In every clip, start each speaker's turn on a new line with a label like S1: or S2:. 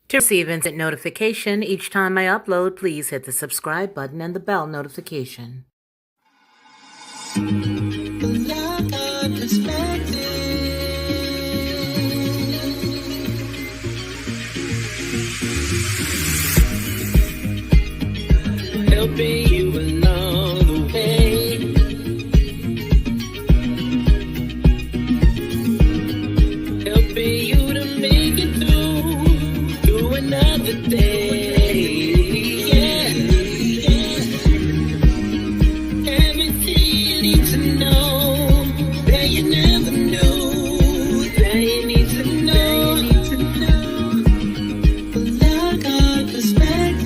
S1: To receive instant notification each time I upload, please hit the subscribe button and the bell notification.
S2: Helping you along the way. Helping you to make it through another day. Yeah, yeah. Everything you need to know that you never knew, that you need to know. Lockhart Perspective.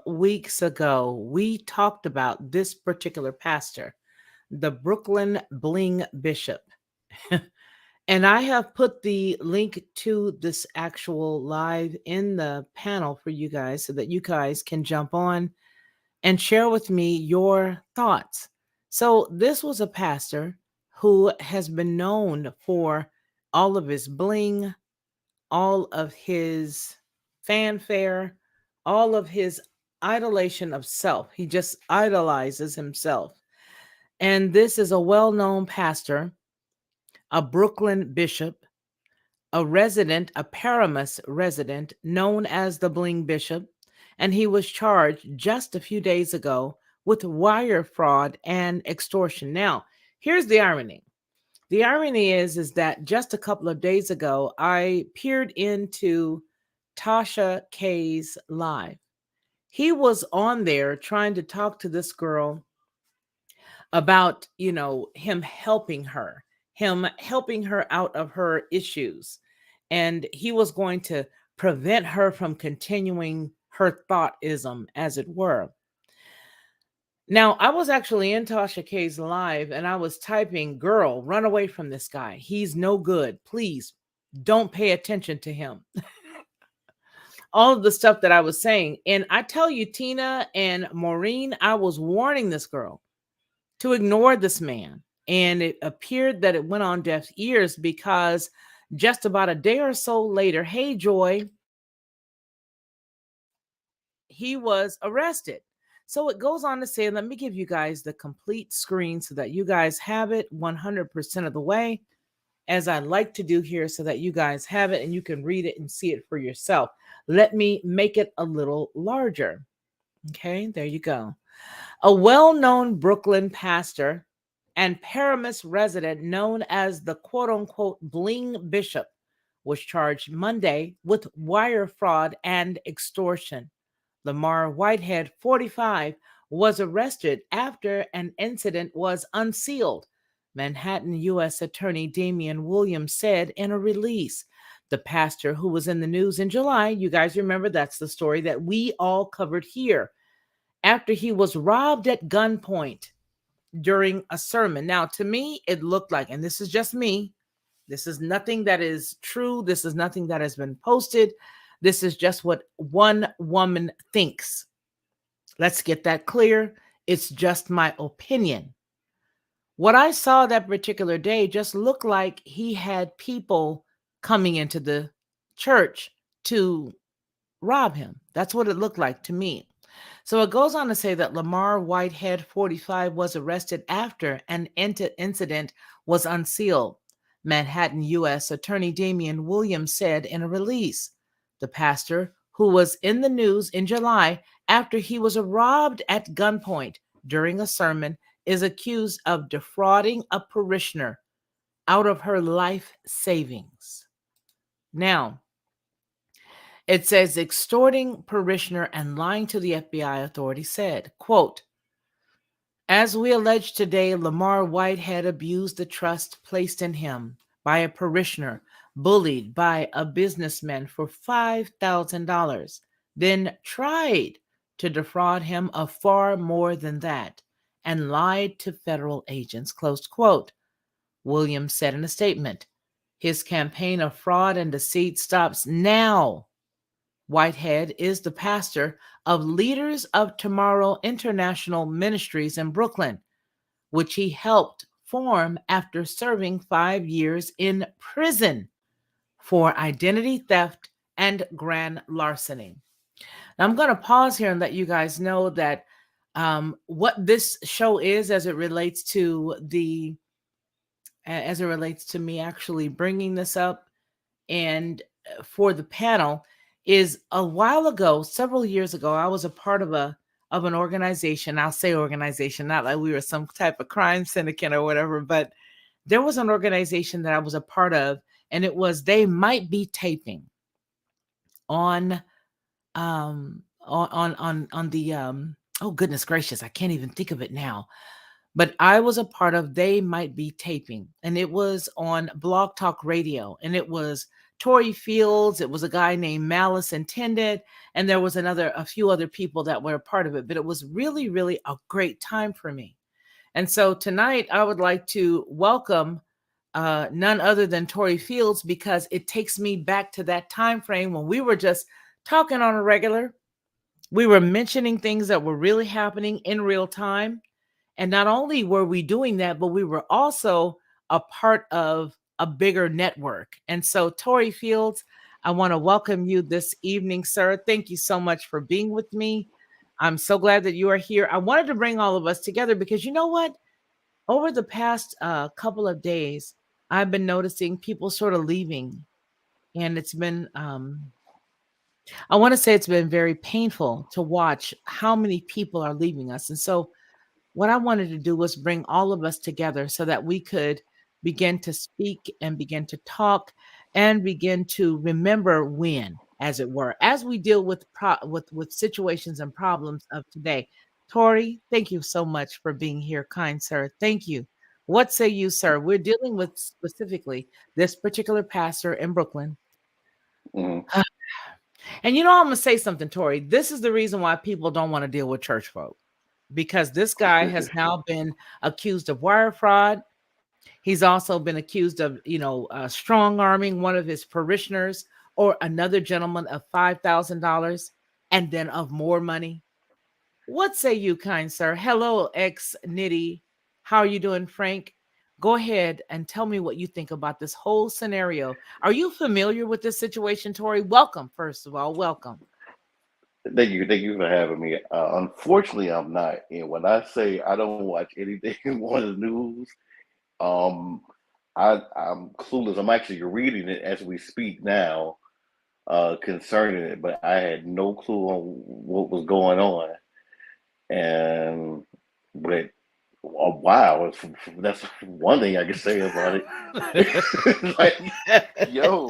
S1: Weeks ago, we talked about this particular pastor, the Brooklyn Bling Bishop. And I have put the link to this actual live in the panel for you guys so that you guys can jump on and share with me your thoughts. So, this was a pastor who has been known for all of his bling, all of his fanfare, all of his idolation of self. He just idolizes himself. And this is a well known pastor, a Brooklyn bishop, a resident, a Paramus resident known as the Bling Bishop. And he was charged just a few days ago with wire fraud and extortion. Now, here's the irony. The irony is that just a couple of days ago, I peered into Tasha K's live. He was on there trying to talk to this girl about, him helping her out of her issues. And he was going to prevent her from continuing her thoughtism, as it were. Now, I was actually in Tasha K's live and I was typing, "Girl, run away from this guy. He's no good. Please don't pay attention to him." All of the stuff that I was saying. And I tell you, Tina and Maureen, I was warning this girl to ignore this man. And it appeared that it went on deaf ears because just about a day or so later, hey, Joy, he was arrested. So it goes on to say, let me give you guys the complete screen so that you guys have it 100% of the way, as I like to do here, so that you guys have it and you can read it and see it for yourself. Let me make it a little larger. Okay, there you go. A well-known Brooklyn pastor and Paramus resident known as the quote-unquote Bling Bishop was charged Monday with wire fraud and extortion. Lamor Whitehead, 45, was arrested after an incident was unsealed. Manhattan U.S. Attorney Damian Williams said in a release. The pastor who was in the news in July, you guys remember that's the story that we all covered here, after he was robbed at gunpoint during a sermon. Now, to me, it looked like, and this is just me, this is nothing that is true, this is nothing that has been posted, this is just what one woman thinks. Let's get that clear. It's just my opinion. What I saw that particular day just looked like he had people coming into the church to rob him. That's what it looked like to me. So it goes on to say that Lamor Whitehead, 45, was arrested after an incident was unsealed. Manhattan U.S. Attorney Damian Williams said in a release. The pastor, who was in the news in July after he was robbed at gunpoint during a sermon, is accused of defrauding a parishioner out of her life savings. Now, it says extorting parishioner and lying to the FBI authority said, quote, "As we allege today, Lamor Whitehead abused the trust placed in him by a parishioner, bullied by a businessman for $5,000, then tried to defraud him of far more than that and lied to federal agents, close quote. Williams said in a statement. His campaign of fraud and deceit stops now. Whitehead is the pastor of Leaders of Tomorrow International Ministries in Brooklyn, which he helped form after serving 5 years in prison for identity theft and grand larceny. Now, I'm going to pause here and let you guys know that what this show is as it relates to me actually bringing this up and for the panel is a while ago, several years ago, I was a part of an organization. I'll say organization, not like we were some type of crime syndicate or whatever, but there was an organization that I was a part of, and it was They Might Be Taping on the oh goodness gracious, I can't even think of it now. But I was a part of They Might Be Taping, and it was on Blog Talk Radio, and it was Tory Fields, it was a guy named Malice Intended, and there was a few other people that were a part of it, but it was really, really a great time for me. And so tonight I would like to welcome none other than Tory Fields, because it takes me back to that time frame when we were just talking on a regular. We were mentioning things that were really happening in real time. And not only were we doing that, but we were also a part of a bigger network. And so, Tory Fields, I want to welcome you this evening, sir. Thank you so much for being with me. I'm so glad that you are here. I wanted to bring all of us together because you know what? Over the past couple of days, I've been noticing people sort of leaving. And it's been, I want to say it's been very painful to watch how many people are leaving us. And so, what I wanted to do was bring all of us together so that we could begin to speak and begin to talk and begin to remember when, as it were, as we deal with with situations and problems of today. Tori, thank you so much for being here, kind sir. Thank you. What say you, sir? We're dealing with specifically this particular pastor in Brooklyn.
S3: Mhm.
S1: And I'm gonna say something, Tori. This is the reason why people don't want to deal with church folk, because this guy has now been accused of wire fraud. He's also been accused of, strong arming one of his parishioners or another gentleman of $5,000 and then of more money. What say you, kind sir? Hello, ex Nitty. How are you doing, Frank? Go ahead and tell me what you think about this whole scenario. Are you familiar with this situation, Tori? Welcome, first of all. Welcome.
S3: Thank you for having me. Unfortunately, I'm not. And when I say I don't watch anything on the news, um, I'm clueless. I'm actually reading it as we speak now, concerning it, but I had no clue on what was going on. And but wow, that's one thing I can say about it. Like, yo,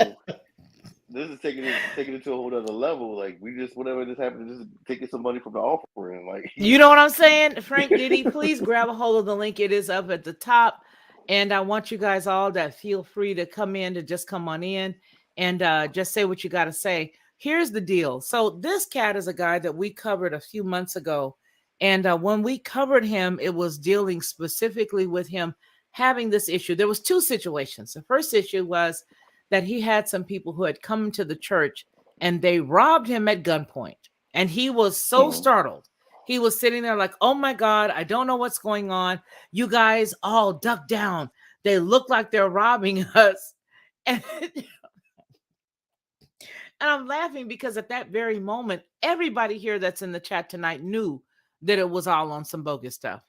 S3: this is taking it to a whole other level. Like, we just, whatever this happened, just taking some money from the offering. Like,
S1: You know what I'm saying? Frank Nitty, please grab a hold of the link. It is up at the top. And I want you guys all that feel free to come in, to just come on in and just say what you got to say. Here's the deal. So this cat is a guy that we covered a few months ago. And when we covered him, it was dealing specifically with him having this issue. There was two situations. The first issue was that he had some people who had come to the church and they robbed him at gunpoint. And he was so startled. He was sitting there like, oh my God, I don't know what's going on. You guys all duck down. They look like they're robbing us. And, and I'm laughing because at that very moment, everybody here that's in the chat tonight knew that it was all on some bogus stuff.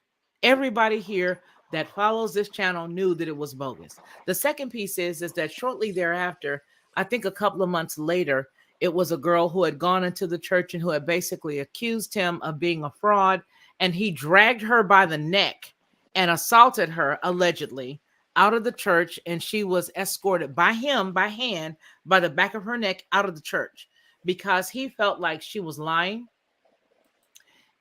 S1: Everybody here that follows this channel knew that it was bogus. The second piece is that shortly thereafter, I think a couple of months later, it was a girl who had gone into the church and who had basically accused him of being a fraud. And he dragged her by the neck and assaulted her, allegedly, out of the church. And she was escorted by him, by hand, by the back of her neck, out of the church because he felt like she was lying.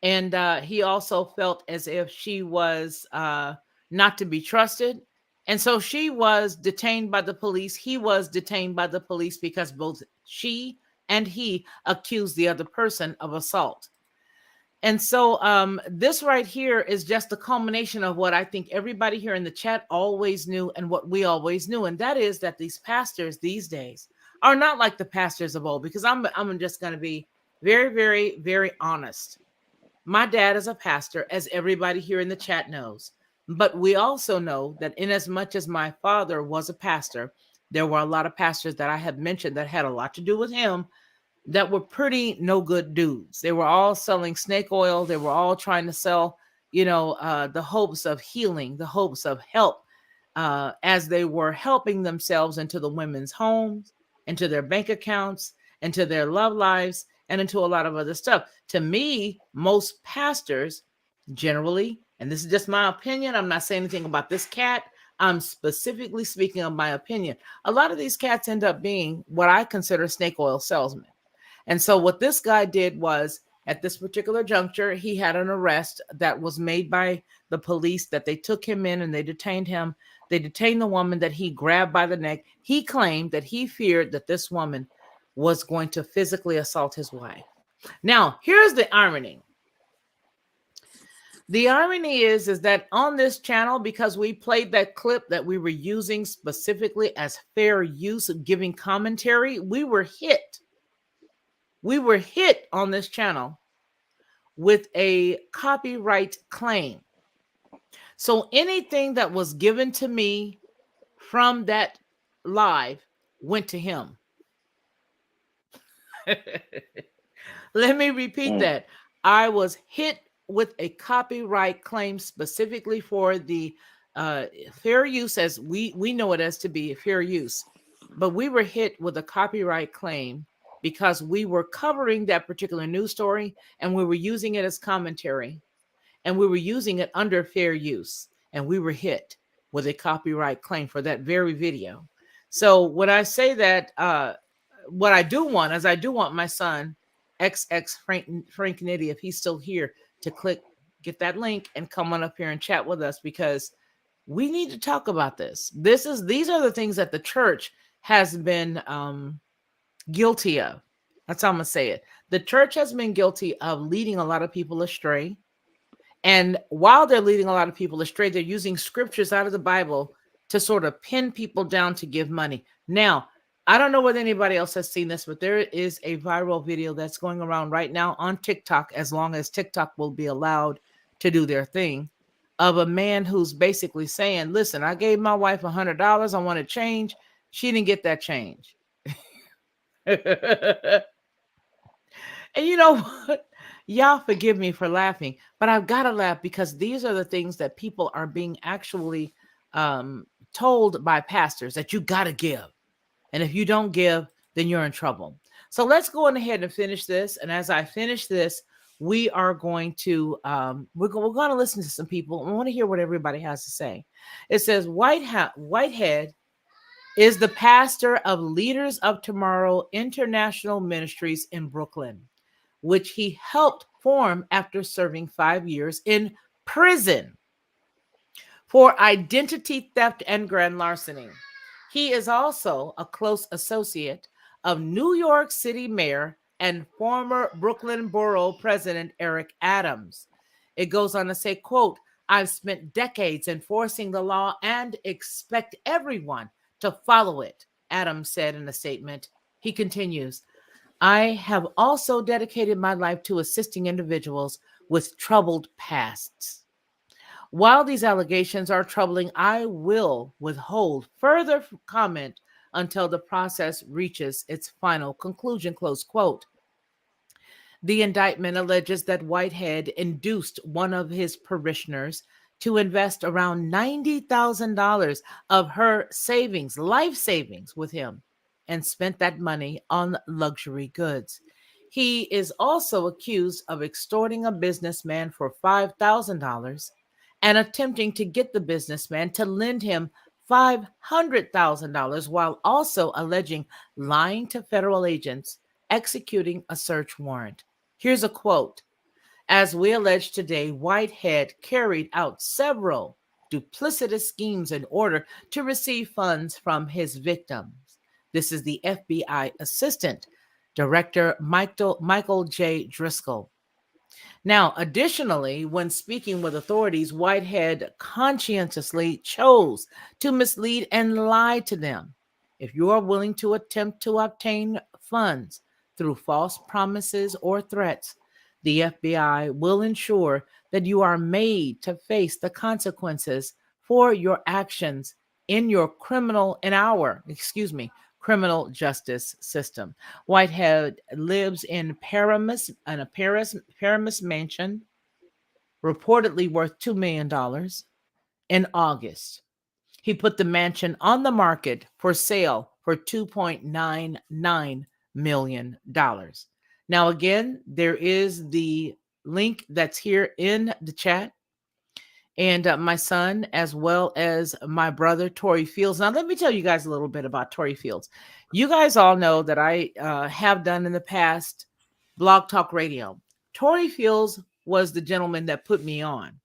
S1: And he also felt as if she was not to be trusted. And so she was detained by the police. He was detained by the police because both she and he accused the other person of assault. And so this right here is just the culmination of what I think everybody here in the chat always knew and what we always knew. And that is that these pastors these days are not like the pastors of old, because I'm just going to be very, very, very honest. My dad is a pastor, as everybody here in the chat knows. But we also know that in as much as my father was a pastor, there were a lot of pastors that I have mentioned that had a lot to do with him that were pretty no good dudes. They were all selling snake oil. They were all trying to sell, the hopes of healing, the hopes of help, as they were helping themselves into the women's homes, into their bank accounts, into their love lives, and into a lot of other stuff. To me, most pastors generally, and this is just my opinion, I'm not saying anything about this cat. I'm specifically speaking of my opinion. A lot of these cats end up being what I consider snake oil salesmen. And so what this guy did was, at this particular juncture, he had an arrest that was made by the police, that they took him in and they detained him. They detained the woman that he grabbed by the neck. He claimed that he feared that this woman was going to physically assault his wife. Now, here's the irony. The irony is that on this channel, because we played that clip that we were using specifically as fair use of giving commentary, we were hit on this channel with a copyright claim. So anything that was given to me from that live went to him. Let me repeat that. I was hit with a copyright claim specifically for the fair use, as we know it as to be fair use. But we were hit with a copyright claim because we were covering that particular news story and we were using it as commentary and we were using it under fair use, and we were hit with a copyright claim for that very video. So when I say that, what I do want is I do want my son, XX Frank Nitty, if he's still here, to get that link and come on up here and chat with us, because we need to talk about this. These are the things that the church has been guilty of. That's how I'm gonna say it. The church has been guilty of leading a lot of people astray. And while they're leading a lot of people astray, they're using scriptures out of the Bible to sort of pin people down to give money. Now, I don't know whether anybody else has seen this, but there is a viral video that's going around right now on TikTok, as long as TikTok will be allowed to do their thing, of a man who's basically saying, listen, I gave my wife $100. I want to change. She didn't get that change. And you know what? Y'all forgive me for laughing, but I've got to laugh because these are the things that people are being actually told by pastors, that you got to give. And if you don't give, then you're in trouble. So let's go on ahead and finish this. And as I finish this, we are going to we're going to listen to some people. I want to hear what everybody has to say. It says Whitehead is the pastor of Leaders of Tomorrow International Ministries in Brooklyn, which he helped form after serving 5 years in prison for identity theft and grand larceny. He is also a close associate of New York City Mayor and former Brooklyn Borough President Eric Adams. It goes on to say, quote, I've spent decades enforcing the law and expect everyone to follow it, Adams said in a statement. He continues, I have also dedicated my life to assisting individuals with troubled pasts. While these allegations are troubling, I will withhold further comment until the process reaches its final conclusion, close quote. The indictment alleges that Whitehead induced one of his parishioners to invest around $90,000 of her savings, life savings, with him, and spent that money on luxury goods. He is also accused of extorting a businessman for $5,000 and attempting to get the businessman to lend him $500,000, while also alleging lying to federal agents executing a search warrant. Here's a quote. As we allege today, Whitehead carried out several duplicitous schemes in order to receive funds from his victims. This is the FBI Assistant Director Michael J. Driscoll. Now, additionally, when speaking with authorities, Whitehead conscientiously chose to mislead and lie to them. If you are willing to attempt to obtain funds through false promises or threats, the FBI will ensure that you are made to face the consequences for your actions in your criminal justice system. Whitehead lives in Paramus mansion, reportedly worth $2 million. In August, he put the mansion on the market for sale for $2.99 million. Now, again, there is the link that's here in the chat. And my son, as well as my brother, Tori Fields. Now, let me tell you guys a little bit about Tori Fields. You guys all know that I have done in the past Blog Talk Radio. Tori Fields was the gentleman that put me on.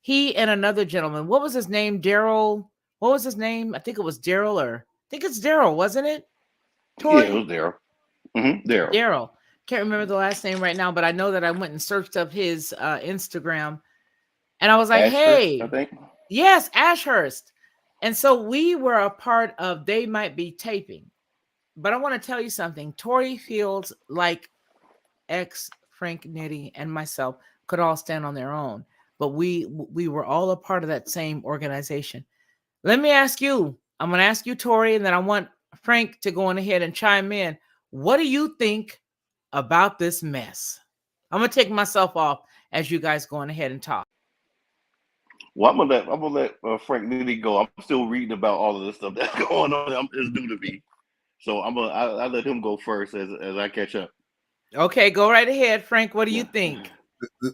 S1: He and another gentleman, what was his name? Daryl. What was his name? I think it was Daryl, or I think it's Daryl, wasn't it?
S3: Yeah, it
S1: Tori?
S3: was Daryl. Daryl.
S1: Daryl. Can't remember the last name right now, but I know that I went and searched up his Instagram. And I was like,
S3: Ashford, I
S1: hey,
S3: think.
S1: yes, Ashurst. And so we were a part of They Might Be Taping. But I want to tell you something. Tori Fields, like ex Frank Nitti and myself, could all stand on their own. But we were all a part of that same organization. Let me ask you. I'm going to ask you, Tori, and then I want Frank to go on ahead and chime in. What do you think about this mess? I'm going to take myself off as you guys go on ahead and talk.
S3: Well, I'm gonna let Frank Nitty go. I'm still reading about all of this stuff that's going on. It's new to me, so I'll let him go first as I catch up.
S1: Okay, go right ahead, Frank. What do you
S3: Yeah.
S1: think?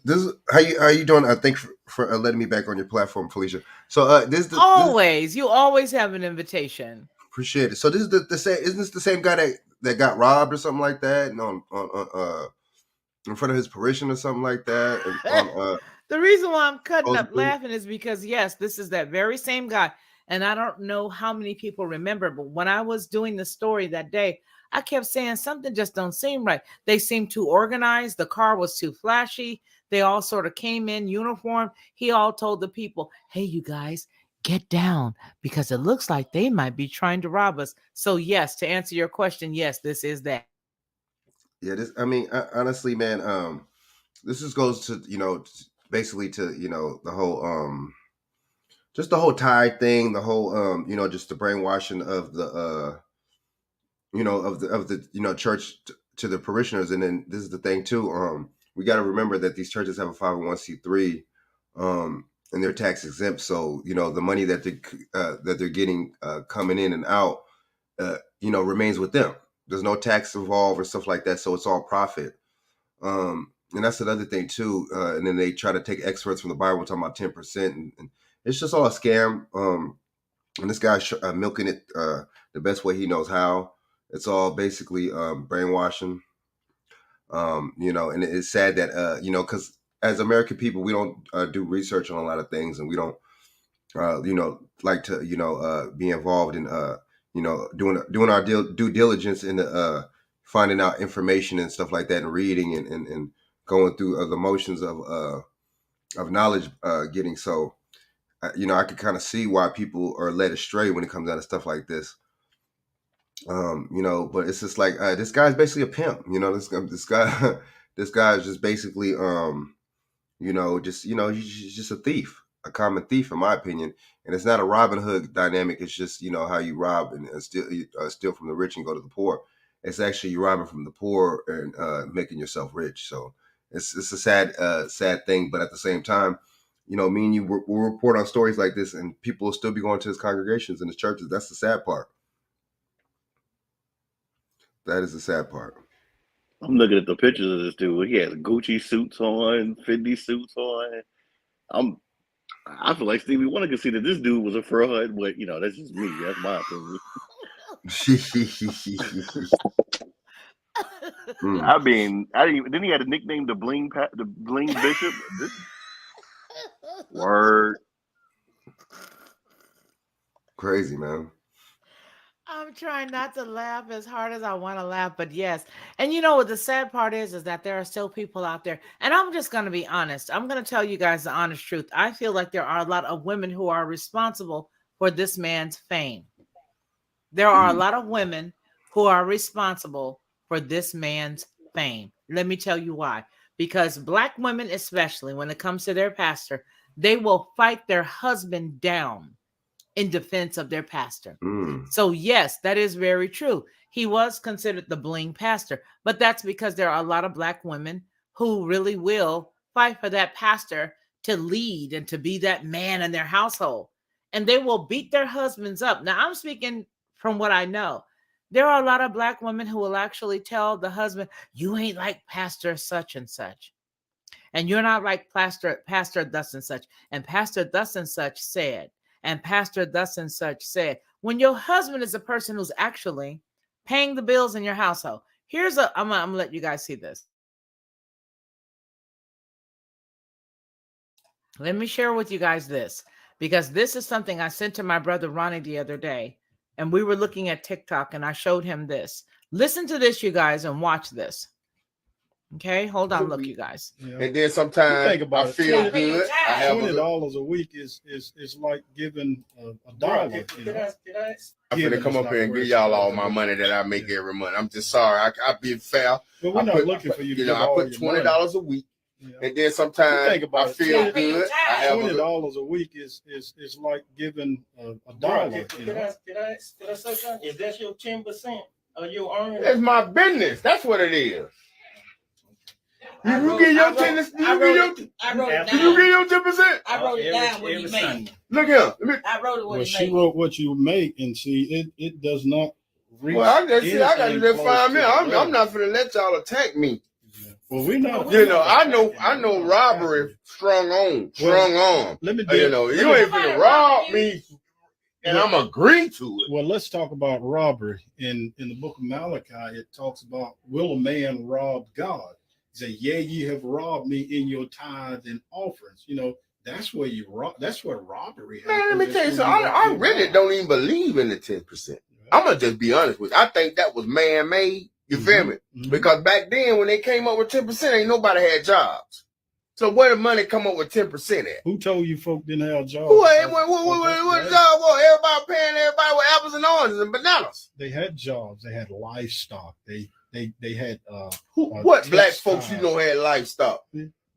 S4: This is how you doing? I thank for letting me back on your platform, Felicia. So
S1: You always have an invitation.
S4: appreciate it. So this is the same. Isn't this the same guy that got robbed or something like that? And on in front of his parishioner or something like that. And on
S1: The reason why I'm cutting up laughing is because, yes, this is that very same guy. And I don't know how many people remember, but when I was doing the story that day, I kept saying something just don't seem right. They seemed too organized. The car was too flashy. They all sort of came in uniform. He all told the people, hey, you guys, get down because it looks like they might be trying to rob us. So, yes, to answer your question, yes, this is that.
S4: Yeah, honestly, man, this just goes to basically to the whole just the whole tide thing, the whole just the brainwashing of the of the church to the parishioners. And then this is the thing too, we got to remember that these churches have a 501c3 and they're tax exempt, so the money that they're getting coming in and out remains with them. There's no tax involved or stuff like that, so it's all profit. And that's another thing too. And then they try to take experts from the Bible talking about 10%, and it's just all a scam. And this guy's milking it the best way he knows how. It's all basically brainwashing. And it's sad that because as American people, we don't do research on a lot of things, and we don't like to be involved in doing our due diligence in finding out information and stuff like that, and reading and going through the motions of knowledge getting. So I could kind of see why people are led astray when it comes down to stuff like this. But it's just like this guy's basically a pimp. This guy this guy is just basically he's just a thief, a common thief in my opinion. And it's not a Robin Hood dynamic. It's just how you rob and steal from the rich and go to the poor. It's actually you robbing from the poor and making yourself rich. So it's a sad thing, but at the same time, me and you will report on stories like this, and people will still be going to his congregations and his churches. That's the sad part. That is the sad part.
S3: I'm looking at the pictures of this dude. He has Gucci suits on, Fendi suits on. I feel like Stevie Wonder could see that this dude was a fraud, but that's just me. That's my opinion. I mean, then he had a nickname, the Bling Bishop. Word.
S4: Crazy, man.
S1: I'm trying not to laugh as hard as I want to laugh, but yes. And you know what the sad part is that there are still people out there. And I'm just going to be honest. I'm going to tell you guys the honest truth. I feel like there are a lot of women who are responsible for this man's fame. There are a lot of women who are responsible for this man's fame. Let me tell you why. Because black women, especially when it comes to their pastor, they will fight their husband down in defense of their pastor. So, yes, that is very true. He was considered the bling pastor, but that's because there are a lot of black women who really will fight for that pastor to lead and to be that man in their household. And they will beat their husbands up. Now, I'm speaking from what I know. There are a lot of black women who will actually tell the husband, you ain't like pastor such and such. And you're not like pastor thus and such. And pastor thus and such said. And pastor thus and such said. When your husband is a person who's actually paying the bills in your household. I'm gonna let you guys see this. Let me share with you guys this, because this is something I sent to my brother Ronnie the other day. And we were looking at TikTok and I showed him this. Listen to this, you guys, and watch this. Okay, hold on. Look, you guys.
S5: Yeah.
S6: And then sometimes I feel good. I have
S5: $20 a week is like giving a dollar.
S6: I'm gonna come up here and give y'all all my money that I make every month. I'm just sorry. I be fair.
S5: But we're not looking for you to give
S6: I put $20 a week. Yeah. And then sometimes I feel good. I have
S5: $20 a week is like giving a dollar.
S7: Did I say something? Is that your 10% of your earnings?
S6: It's my business. That's what it is. You get your 10%. You get your 10%.
S7: I wrote it down when you made.
S6: Look here.
S7: I wrote it when you made.
S5: She wrote what you make, and see, it does not reach.
S6: Well, I got to just find me. I'm not gonna let y'all attack me.
S5: Yeah. Well, we're not.
S6: I know robbery strong arm.
S5: Let me
S6: you ain't gonna rob me, and I'm agree to it.
S5: Well, let's talk about robbery. In the book of Malachi, it talks about, will a man rob God? He said, "Yea, ye have robbed me in your tithes and offerings." That's where you rob. That's where robbery happens.
S6: Man, let me tell you something. I really don't even believe in the 10%. I'm gonna just be honest with you. I think that was man-made. You feel me? Because back then, when they came up with 10%, ain't nobody had jobs. So where the money come up with 10% at?
S5: Who told you folk didn't have jobs?
S6: What job was? Everybody paying everybody with apples and oranges and bananas.
S5: They had jobs. They had livestock. They had
S6: what black folks had livestock?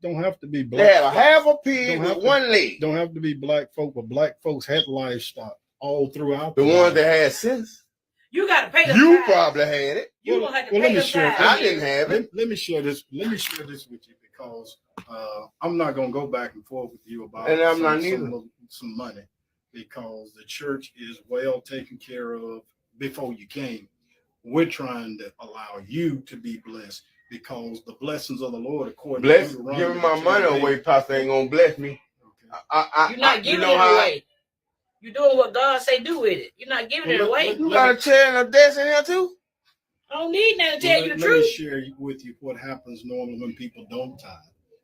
S5: Don't have to be black.
S6: They had a half a pig with one leg.
S5: Don't have to be black folk, but black folks had livestock all throughout.
S6: The ones that had sense.
S7: You got to pay them.
S6: You probably had it.
S7: You gonna have to pay them.
S6: I didn't have it.
S5: Let me share this. Let me share this with you, because I'm not gonna go back and forth with you about some money, because the church is well taken care of before you came. We're trying to allow you to be blessed, because the blessings of the Lord, according to
S6: giving my money away, Pastor ain't gonna bless me.
S7: Okay. You're not giving it away. You're doing what God say do with it. You're not giving it away.
S6: You got a chair and a desk in here too?
S7: I don't need nothing to tell you the truth.
S5: Let me share with you what happens normally when people don't tithe.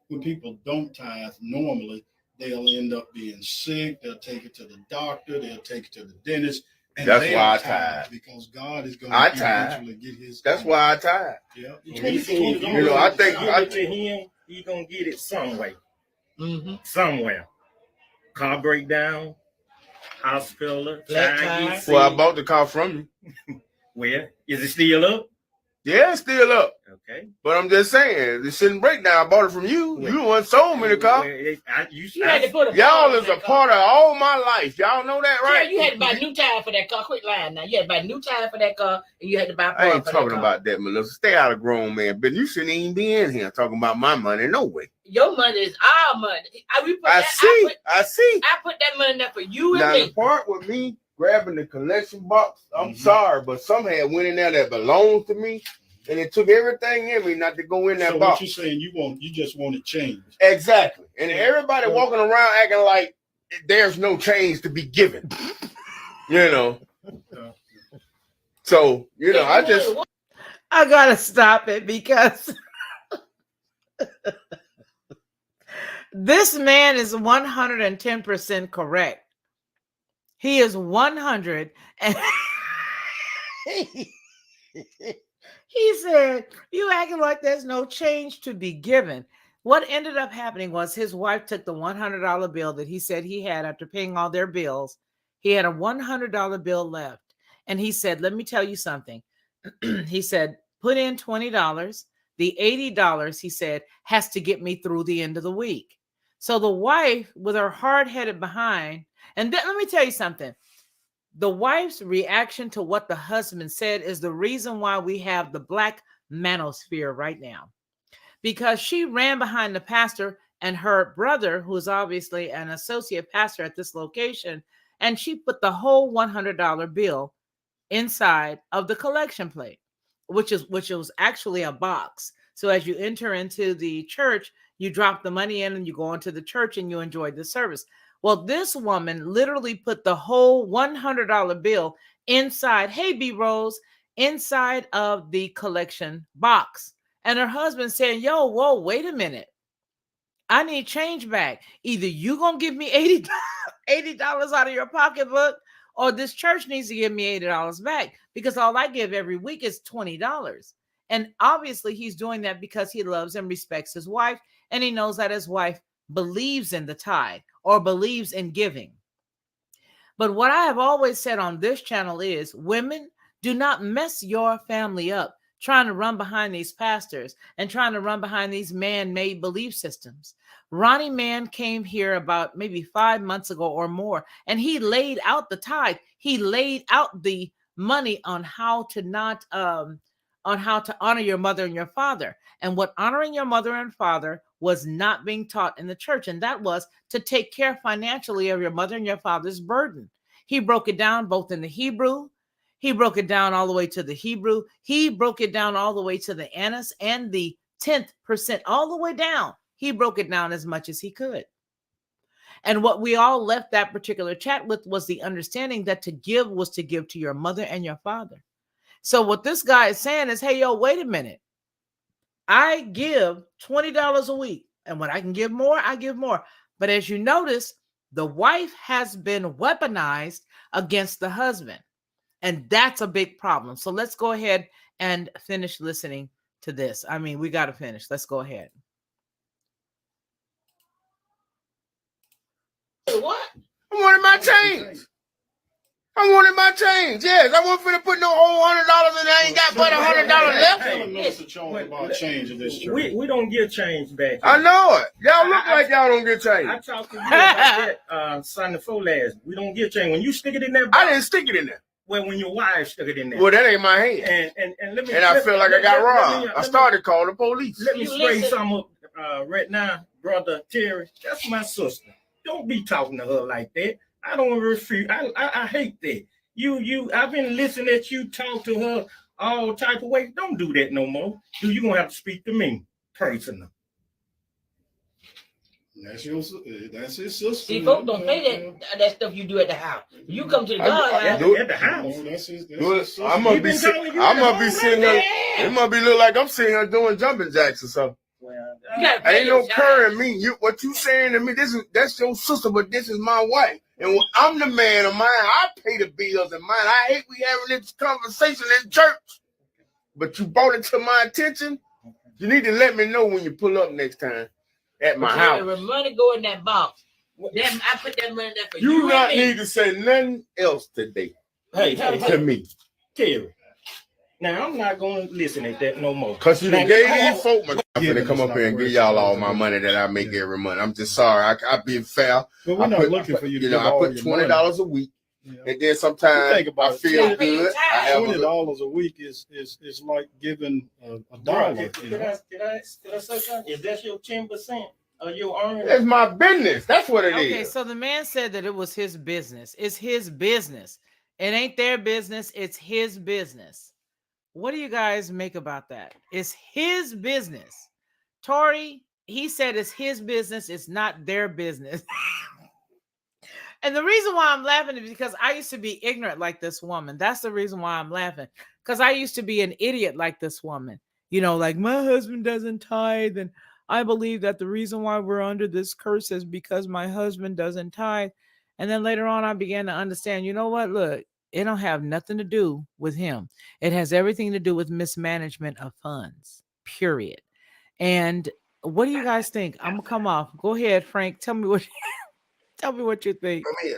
S5: When people don't tithe, normally they'll end up being sick. They'll take it to the doctor. They'll take it to the dentist. And
S6: that's why I tithe.
S5: Because God is going to eventually get his.
S6: That's why I tithe.
S5: Yeah.
S6: I think
S7: to him, he's going to get it some way. Somewhere. Car breakdown, hospital, flat tire.
S6: Well, I bought the car from you.
S7: Where? Is it still up?
S6: Yeah, it's still up.
S7: Okay.
S6: But I'm just saying, it shouldn't break down. I bought it from you. You the one sold me the car. Y'all is a part of all my life. Y'all know that, right?
S7: Yeah, you had to buy new tire for that car. Quit lying now. You had to buy new tire for that car, and you had to buy.
S6: I ain't talking about that, Melissa. Stay out of grown man. But you shouldn't even be in here talking about my money. No way.
S7: Your money is our money.
S6: I see.
S7: I put that money there for you and
S6: now,
S7: me.
S6: Now the part with me grabbing the collection box, I'm sorry, but some had went in there that belongs to me. And it took everything in me not to go in that box.
S5: What you're saying, you just want it changed.
S6: Exactly. And everybody walking around acting like there's no change to be given. So,
S1: I gotta stop it, because this man is 110% correct. He is 100 and He said, "You acting like there's no change to be given." What ended up happening was his wife took the $100 bill that he said he had after paying all their bills. He had a $100 bill left. And he said, "Let me tell you something." He said, "Put in $20. The $80," he said, "has to get me through the end of the week." So the wife, with her hard-headed behind, and then let me tell you something. The wife's reaction to what the husband said is the reason why we have the black manosphere right now. Because she ran behind the pastor and her brother, who is obviously an associate pastor at this location, and she put the whole $100 bill inside of the collection plate, which was actually a box. So as you enter into the church, you drop the money in and you go into the church and you enjoy the service. Well, this woman literally put the whole $100 bill inside, hey, B Rose, inside of the collection box. And her husband saying, "Yo, whoa, wait a minute. I need change back. Either you gonna give me $80 out of your pocketbook, or this church needs to give me $80 back, because all I give every week is $20. And obviously he's doing that because he loves and respects his wife, and he knows that his wife believes in the tithe or believes in giving. But what I have always said on this channel is, women, do not mess your family up trying to run behind these pastors and trying to run behind these man-made belief systems. Ronnie.d.Mann came here about maybe 5 months ago or more, and he laid out the tithe. He laid out the money on how to not on how to honor your mother and your father. And what honoring your mother and father was not being taught in the church, and that was to take care financially of your mother and your father's burden. He broke it down both in the Hebrew. He broke it down all the way to the Hebrew. He broke it down all the way to the anise and the 10th percent, all the way down. He broke it down as much as he could. And what we all left that particular chat with was the understanding that to give was to give to your mother and your father. So what this guy is saying is, hey, yo, wait a minute. I give $20 a week. And when I can give more, I give more. But as you notice, the wife has been weaponized against the husband. And that's a big problem. So let's go ahead and finish listening to this. I mean, we got to finish. Let's go ahead.
S6: What? I wanted my change. I wanted my change. Yes, I wasn't finna put no whole $100 in. I ain't got but $100 left.
S5: Tell Mr. Jones about change in this church.
S7: We don't get change back.
S6: I know it. Y'all look like y'all don't get change.
S7: I talked to you about that Sunday before last. We don't get change. When you stick it in there,
S6: I didn't stick it in there.
S7: Well, when your wife stuck it in there.
S6: Well, that ain't my hand.
S7: And let me.
S6: And I feel like I got robbed. I started calling the police.
S7: Let me spray some up right now, brother Terry. That's my sister. Don't be talking to her like that. I don't refuse. I hate that. I've been listening at you talk to her all type of ways. Don't do that no more. You gonna have to speak to me personally.
S5: That's his sister.
S8: See, folks don't say that stuff you do at the house. You come to the God house.
S7: At the house.
S5: No, that's his
S6: I must be sitting there. It must be look like I'm sitting here doing jumping jacks or something.
S7: Well,
S6: ain't no curring me. What you saying to me? That's your sister, but this is my wife. And when I'm the man of mine, I pay the bills and mine. I hate we having this conversation in church. But you brought it to my attention. You need to let me know when you pull up next time at my house.
S8: When money go in that box, I put that money there for you.
S6: You not need to say nothing else today.
S7: Hey,
S6: to me.
S7: Terry. Now, I'm not going to listen at that no more.
S6: Because you gave these folk my I'm going to come up here and give y'all all my money that I make every month. I'm just sorry. I've been fair.
S5: But we're not looking for you to
S6: I put $20 a week. Yeah. And then sometimes I feel good.
S5: $20 a week is like giving a dollar.
S7: Did I say something? Is that your 10% of your earnings?
S6: It's my business. That's what it is.
S1: Okay, so the man said that it was his business. It's his business. It ain't their business. It's his business. What do you guys make about that? It's his business. Tori, he said it's his business. It's not their business. And the reason why I'm laughing is because I used to be ignorant like this woman. That's the reason why I'm laughing. Because I used to be an idiot like this woman. You know, like my husband doesn't tithe. And I believe that the reason why we're under this curse is because my husband doesn't tithe. And then later on, I began to understand, you know what? Look, it don't have nothing to do with him. It has everything to do with mismanagement of funds, period. And what do you guys think? I'm gonna come off. Go ahead, Frank. Tell me what tell me what you think.
S4: I mean,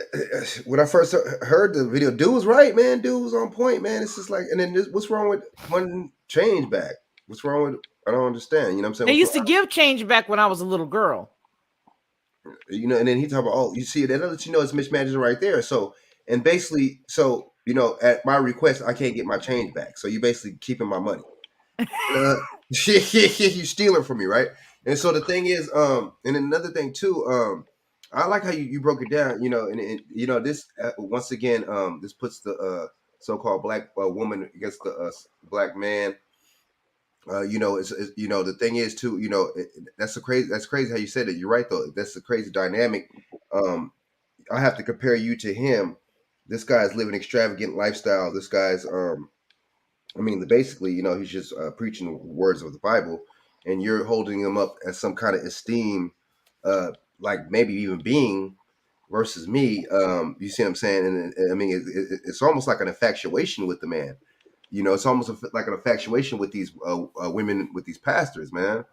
S4: when I first heard the video, dude was right, man. Dude was on point, man. It's just like, and then what's wrong with one change back? What's wrong with? I don't understand. You know what I'm saying?
S1: They used to give change back when I was a little girl.
S4: You know, and then he talk about, oh, you see, that lets you know it's mismanagement right there. So, and basically, so you know, at my request, I can't get my change back. So you basically keeping my money. You stealing from me, right? And so the thing is, and another thing too, I like how you broke it down, you know, and you know, this once again, this puts the so-called black woman against the black man. You know, it's you know, the thing is too, you know, that's crazy how you said it. You're right though. That's a crazy dynamic. I have to compare you to him. This guy's living extravagant lifestyle. This guy's I mean, basically, you know, he's just preaching the words of the Bible, and you're holding him up as some kind of esteem, like maybe even being versus me. You see what I'm saying? And I mean, it's almost like an infatuation with the man. You know, it's almost like an infatuation with these women, with these pastors, man.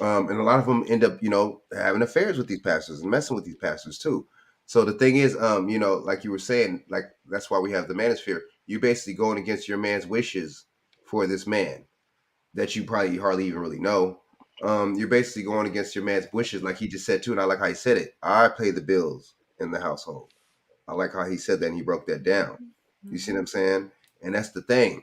S4: And a lot of them end up, you know, having affairs with these pastors and messing with these pastors too. So the thing is, you know, like you were saying, like that's why we have the manosphere. You're basically going against your man's wishes for this man that you probably hardly even really know. You're basically going against your man's wishes, like he just said too, and I like how he said it. I pay the bills in the household. I like how he said that and he broke that down. You see what I'm saying? And that's the thing.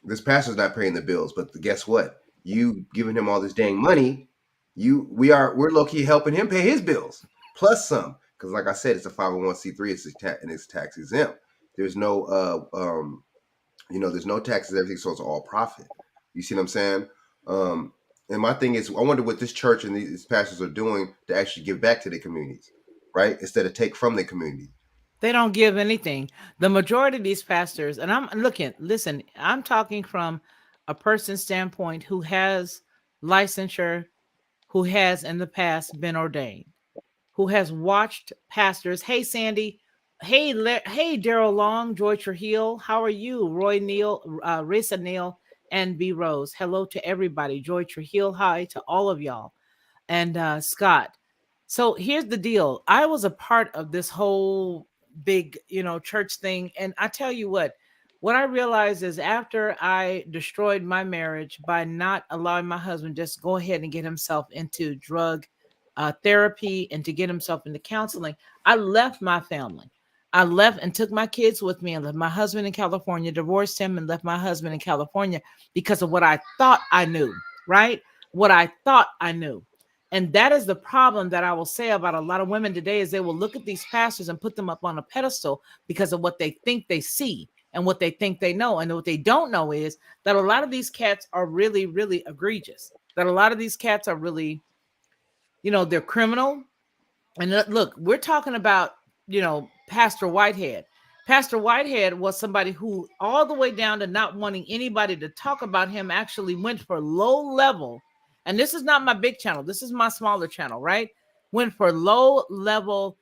S4: This pastor's not paying the bills, but guess what? You giving him all this dang money, we're low-key helping him pay his bills plus some, because like I said, it's a 501c3, and it's tax exempt. There's no you know, there's no taxes, everything, so it's all profit. You see what I'm saying? And my thing is, I wonder what this church and these pastors are doing to actually give back to their communities, right? Instead of take from their community.
S1: They don't give anything. The majority of these pastors, and listen, I'm talking from a person's standpoint who has licensure, who has in the past been ordained, who has watched pastors. Hey, Sandy. Hey, hey, Daryl Long, Joy Trujillo. How are you? Roy Neal, Risa Neal, and B Rose. Hello to everybody. Joy Trujillo, hi to all of y'all. And Scott. So here's the deal. I was a part of this whole big, you know, church thing. And I tell you what I realized is after I destroyed my marriage by not allowing my husband just go ahead and get himself into drug therapy and to get himself into counseling, I left my family. I left and took my kids with me and left my husband in California, divorced him and left my husband in California because of what I thought I knew, right? What I thought I knew. And that is the problem that I will say about a lot of women today is they will look at these pastors and put them up on a pedestal because of what they think they see and what they think they know. And what they don't know is that a lot of these cats are really, really egregious, that a lot of these cats are really, you know, they're criminal. And look, we're talking about, you know, Pastor Whitehead. Pastor Whitehead was somebody who all the way down to not wanting anybody to talk about him actually went for low level. And this is not my big channel. This is my smaller channel, right? Went for low level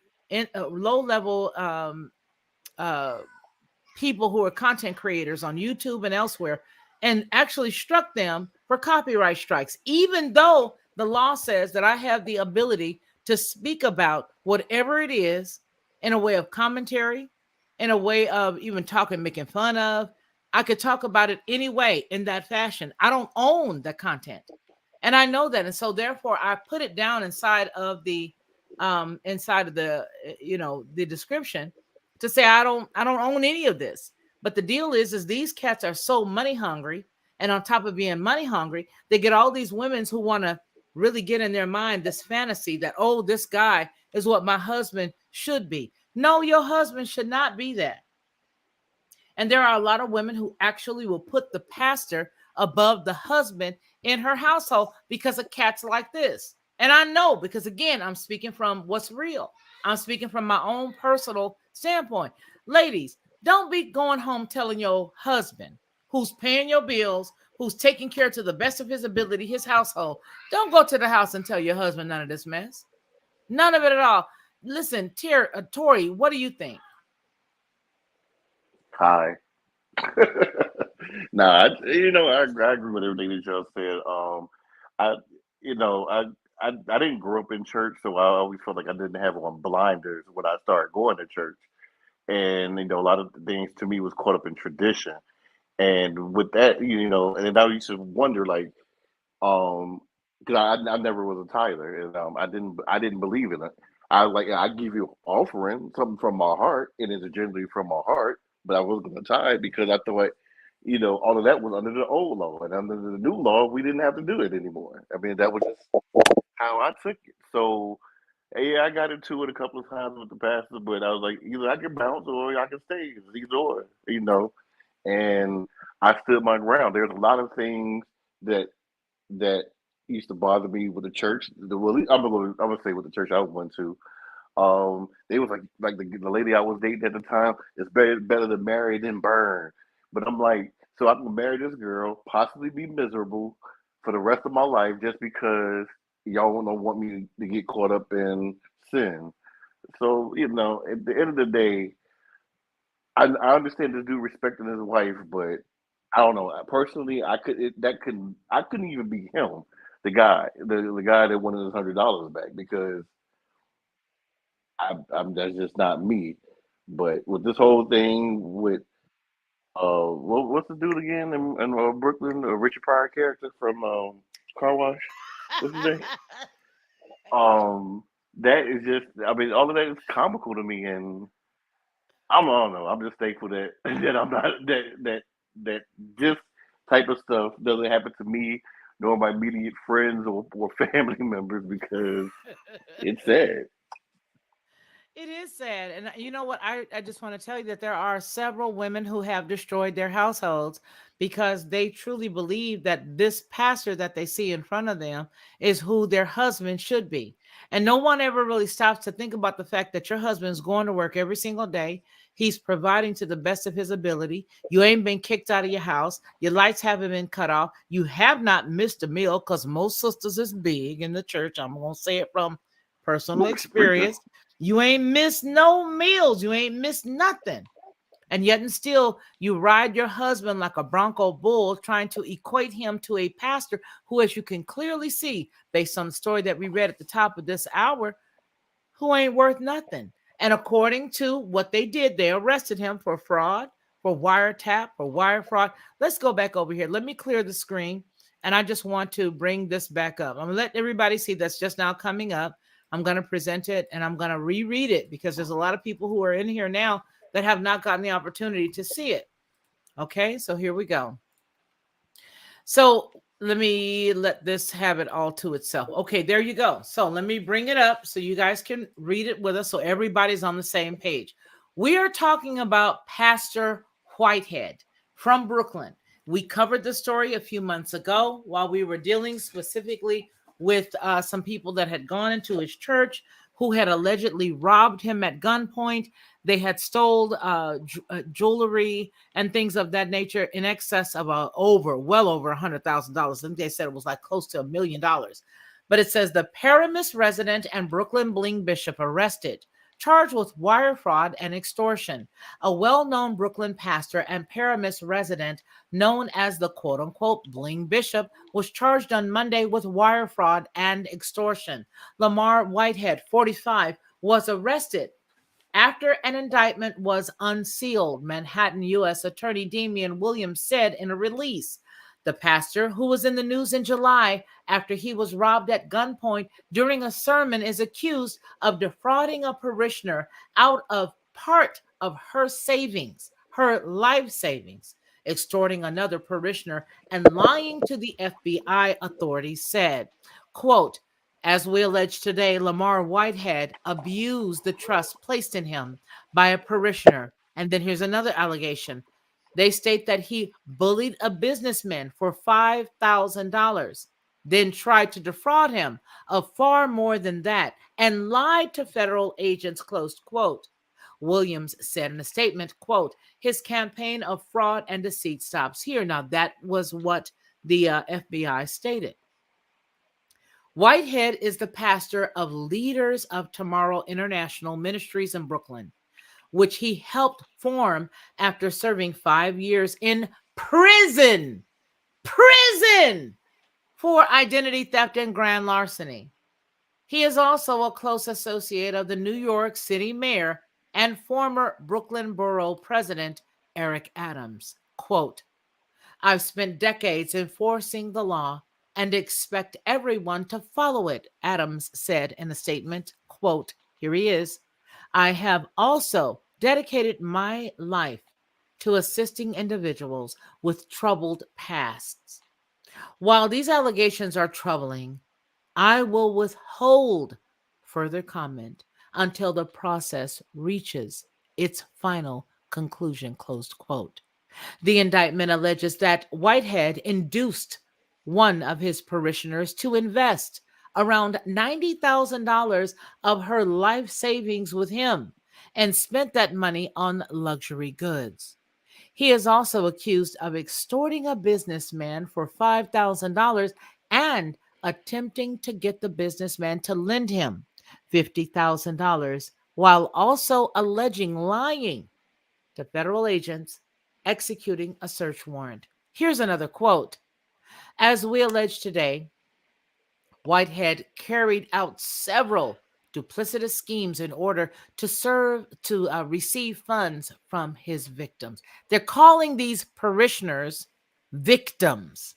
S1: people who are content creators on YouTube and elsewhere, and actually struck them for copyright strikes, even though the law says that I have the ability to speak about whatever it is in a way of commentary, in a way of even talking, making fun of. I could talk about it anyway in that fashion. I don't own the content. And I know that. And so therefore I put it down inside of the you know, the description to say I don't own any of this. But the deal is these cats are so money hungry, and on top of being money hungry, they get all these women who want to really get in their mind this fantasy that, oh, this guy is what my husband should be. No, your husband should not be that. And there are a lot of women who actually will put the pastor above the husband in her household because of cats like this. And I know, because again, I'm speaking from what's real. I'm speaking from my own personal standpoint. Ladies, don't be going home telling your husband who's paying your bills, who's taking care to the best of his ability, his household. Don't go to the house and tell your husband none of this mess. None of it at all. Listen, Tori, what do you think?
S3: Hi. Nah, I agree with everything that y'all said. I, you know, I didn't grow up in church, so I always felt like I didn't have on blinders when I started going to church. And a lot of the things to me was caught up in tradition. And with that, and I used to wonder, like, because I never was a tither, and I didn't believe in it. I give you offering something from my heart, and it's generally from my heart, but I wasn't going to tithe because I thought, all of that was under the old law, and under the new law, we didn't have to do it anymore. I mean, that was just how I took it. So yeah, I got into it a couple of times with the pastor, but I was like, either I can bounce or I can stay. It's either or. And I stood my ground. There's a lot of things that that used to bother me with the church. I'm gonna say with the church I went to. They was like the lady I was dating at the time. It's better to marry than burn. But I'm like, so I'm gonna marry this girl, possibly be miserable for the rest of my life just because y'all don't want me to get caught up in sin. So at the end of the day, I understand this dude respecting his wife, but I don't know. Personally, I couldn't even be him, the guy that wanted his $100 back because I'm that's just not me. But with this whole thing with what's the dude again in Brooklyn, Richard Pryor character from Car Wash, what's his name? Um, that is just, I mean, all of that is comical to me, and I don't know. I'm just thankful that that I'm not that this type of stuff doesn't happen to me nor my immediate friends or family members because it's sad.
S1: It is sad. And you know what? I just want to tell you that there are several women who have destroyed their households because they truly believe that this pastor that they see in front of them is who their husband should be. And no one ever really stops to think about the fact that your husband's going to work every single day. He's providing to the best of his ability. You ain't been kicked out of your house. Your lights haven't been cut off. You have not missed a meal because most sisters is big in the church. I'm going to say it from personal
S3: Preacher.
S1: experience. You ain't missed no meals. You ain't missed nothing. And yet and still you ride your husband like a Bronco bull, trying to equate him to a pastor who, as you can clearly see, based on the story that we read at the top of this hour, who ain't worth nothing. And according to what they did, they arrested him for fraud, for wiretap, for wire fraud. Let's go back over here. Let me clear the screen. And I just want to bring this back up. I'm going to let everybody see that's just now coming up. I'm going to present it and I'm going to reread it because there's a lot of people who are in here now that have not gotten the opportunity to see it. Okay, so here we go. So let me let this have it all to itself. Okay, there you go. So let me bring it up so you guys can read it with us so everybody's on the same page. We are talking about Pastor Whitehead from Brooklyn. We covered the story a few months ago while we were dealing specifically with some people that had gone into his church who had allegedly robbed him at gunpoint. They had stole jewelry and things of that nature in excess of well over $100,000. I think they said it was like close to $1 million. But it says the Paramus resident and Brooklyn Bling bishop arrested, charged with wire fraud and extortion. A well-known Brooklyn pastor and Paramus resident known as the quote-unquote Bling bishop was charged on Monday with wire fraud and extortion. Lamor Whitehead, 45, was arrested after an indictment was unsealed, Manhattan U.S. Attorney Damian Williams said in a release. The pastor, who was in the news in July after he was robbed at gunpoint during a sermon, is accused of defrauding a parishioner out of part of her savings, her life savings, extorting another parishioner, and lying to the FBI, authorities said. Quote, as we allege today, Lamor Whitehead abused the trust placed in him by a parishioner. And then here's another allegation. They state that he bullied a businessman for $5,000, then tried to defraud him of far more than that and lied to federal agents, close quote. Williams said in a statement, quote, his campaign of fraud and deceit stops here. Now, that was what the FBI stated. Whitehead is the pastor of Leaders of Tomorrow International Ministries in Brooklyn. which he helped form after serving 5 years in prison for identity theft and grand larceny. He is also a close associate of the New York City mayor and former Brooklyn Borough President Eric Adams. Quote, I've spent decades enforcing the law and expect everyone to follow it, Adams said in a statement. Quote, here he is. I have also dedicated my life to assisting individuals with troubled pasts. While these allegations are troubling, I will withhold further comment until the process reaches its final conclusion, closed quote. The indictment alleges that Whitehead induced one of his parishioners to invest around $90,000 of her life savings with him and spent that money on luxury goods. He is also accused of extorting a businessman for $5,000 and attempting to get the businessman to lend him $50,000 while also alleging lying to federal agents executing a search warrant. Here's another quote. As we allege today, Whitehead carried out several duplicitous schemes in order to receive funds from his victims. They're calling these parishioners victims,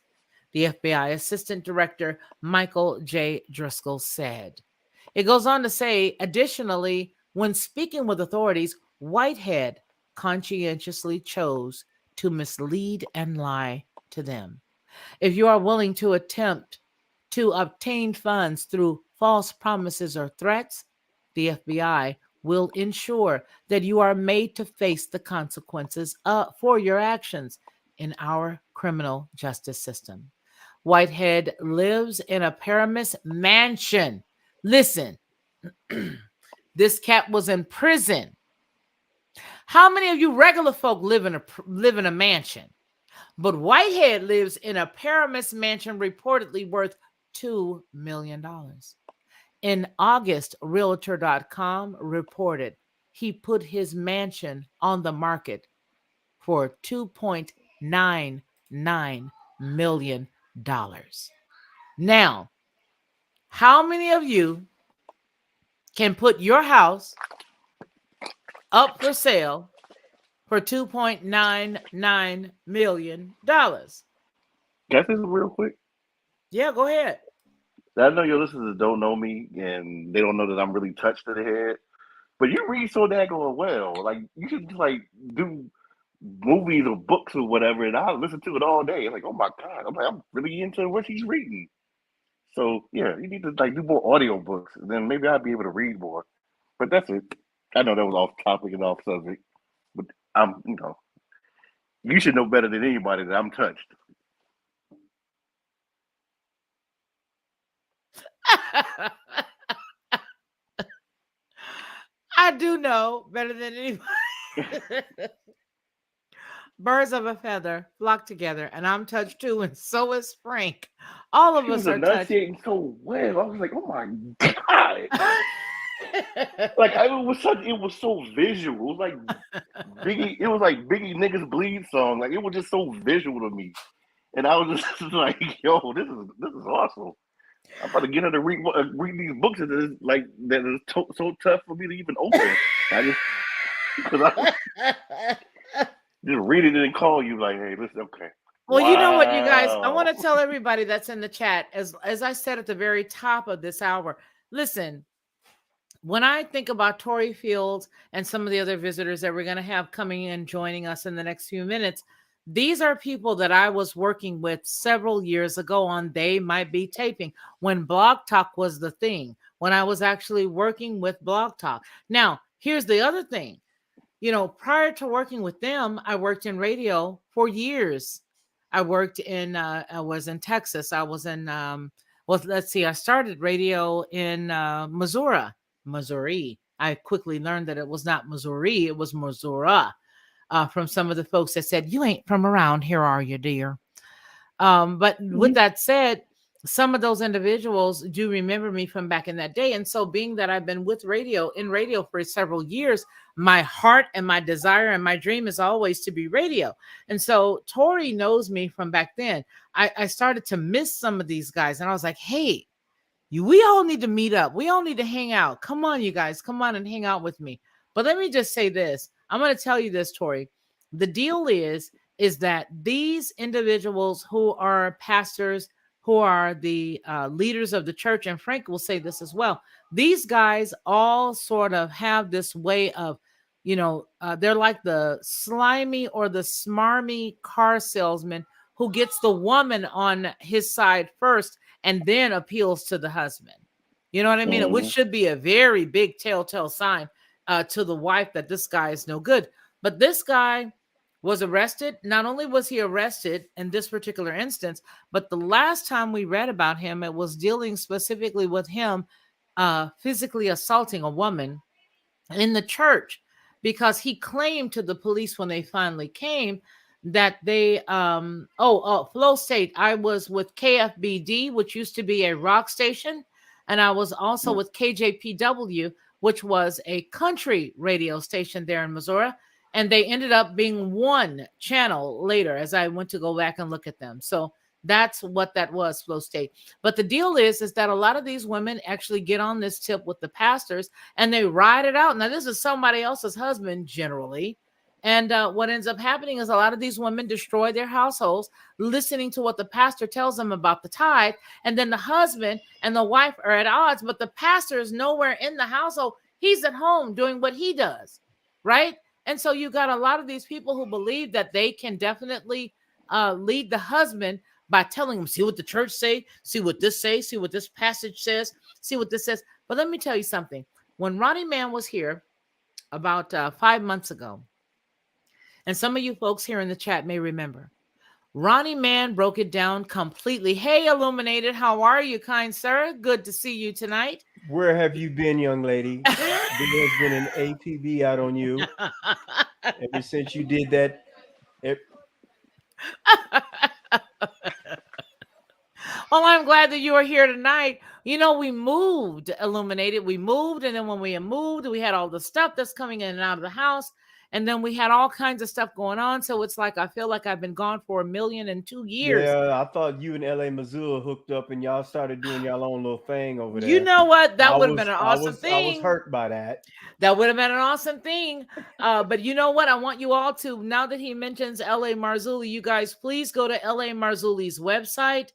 S1: the FBI Assistant Director Michael J. Driscoll said. It goes on to say, additionally, when speaking with authorities, Whitehead conscientiously chose to mislead and lie to them. If you are willing to attempt to obtain funds through false promises or threats, the FBI will ensure that you are made to face the consequences for your actions in our criminal justice system. Whitehead lives in a Paramus mansion. Listen, this cat was in prison. How many of you regular folk live in a mansion? But Whitehead lives in a Paramus mansion reportedly worth $2 million. In August, Realtor.com reported he put his mansion on the market for $2.99 million. Now, how many of you can put your house up for sale for $2.99 million?
S3: Guys, this is real quick.
S1: Yeah, go ahead.
S3: I know your listeners don't know me and they don't know that I'm really touched to the head, but you read so daggone well. Like, you should just like do movies or books or whatever, and I'll listen to it all day. Like, oh my God, I'm really into what he's reading. So yeah, you need to like do more audio books, and then maybe I'll be able to read more. But that's it. I know that was off topic and off subject, but you should know better than anybody that I'm touched.
S1: I do know better than anybody. Birds of a feather flock together, and I'm touched too, and so is Frank. All of us are touched.
S3: Enunciating so well. I was like, oh my God. Like, it was so visual. It was like Biggie. It was like Biggie Niggas Bleed song. Like, it was just so visual to me, and I was just like, yo, this is awesome. I'm about to get her to read these books that is so tough for me to even open. Just read it and call you like, hey, listen, okay.
S1: Well, wow. You know what, you guys, I want to tell everybody that's in the chat, as I said at the very top of this hour, listen, when I think about Tori Fields and some of the other visitors that we're going to have coming in, joining us in the next few minutes, these are people that I was working with several years ago on They Might Be Taping, when Blog Talk was the thing, when I was actually working with Blog Talk. Now, here's the other thing. Prior to working with them, I worked in radio for years. I was in Texas. I was in, I started radio in Missouri. I quickly learned that it was not Missouri, it was Missouri. From some of the folks that said, you ain't from around here, are you, dear? But with that said, some of those individuals do remember me from back in that day. And so being that I've been with radio for several years, my heart and my desire and my dream is always to be radio. And so Tori knows me from back then. I started to miss some of these guys and I was like, hey, we all need to meet up. We all need to hang out. Come on, you guys, come on and hang out with me. But let me just say this. I'm going to tell you this, Tori. The deal is that these individuals who are pastors, who are the leaders of the church, and Frank will say this as well, these guys all sort of have this way of, they're like the slimy or the smarmy car salesman who gets the woman on his side first and then appeals to the husband. You know what I mean?
S3: Mhm.
S1: Which should be a very big telltale sign to the wife that this guy is no good. But this guy was arrested. Not only was he arrested in this particular instance, but the last time we read about him, it was dealing specifically with him physically assaulting a woman in the church, because he claimed to the police when they finally came that they Flow State, I was with KFBD, which used to be a rock station, and I was also with KJPW, which was a country radio station there in Missouri. And they ended up being one channel later as I went to go back and look at them. So that's what that was, Flow State. But the deal is that a lot of these women actually get on this tip with the pastors and they ride it out. Now, this is somebody else's husband generally. And what ends up happening is a lot of these women destroy their households, listening to what the pastor tells them about the tithe. And then the husband and the wife are at odds, but the pastor is nowhere in the household. He's at home doing what he does, right? And so you got a lot of these people who believe that they can definitely lead the husband by telling him, see what the church say, see what this says, see what this passage says, see what this says. But let me tell you something. When Ronnie.d.Mann was here about 5 months ago, and some of you folks here in the chat may remember, Ronnie.d.Mann broke it down completely. Hey, Illuminated, how are you, kind sir? Good to see you tonight.
S9: Where have you been, young lady? There's been an APB out on you ever since you did that.
S1: Well, I'm glad that you are here tonight. We moved, Illuminated. We moved, and then when we moved, we had all the stuff that's coming in and out of the house. And then we had all kinds of stuff going on. So it's like I feel like I've been gone for 1,002 years.
S9: Yeah, I thought you and LA Missoula hooked up and y'all started doing y'all own little thing over there.
S1: You know what? That would have been an awesome thing.
S9: I was hurt by that.
S1: That would have been an awesome thing. But you know what? I want you all to, now that he mentions LA Marzulli, you guys please go to LA Marzulli's website.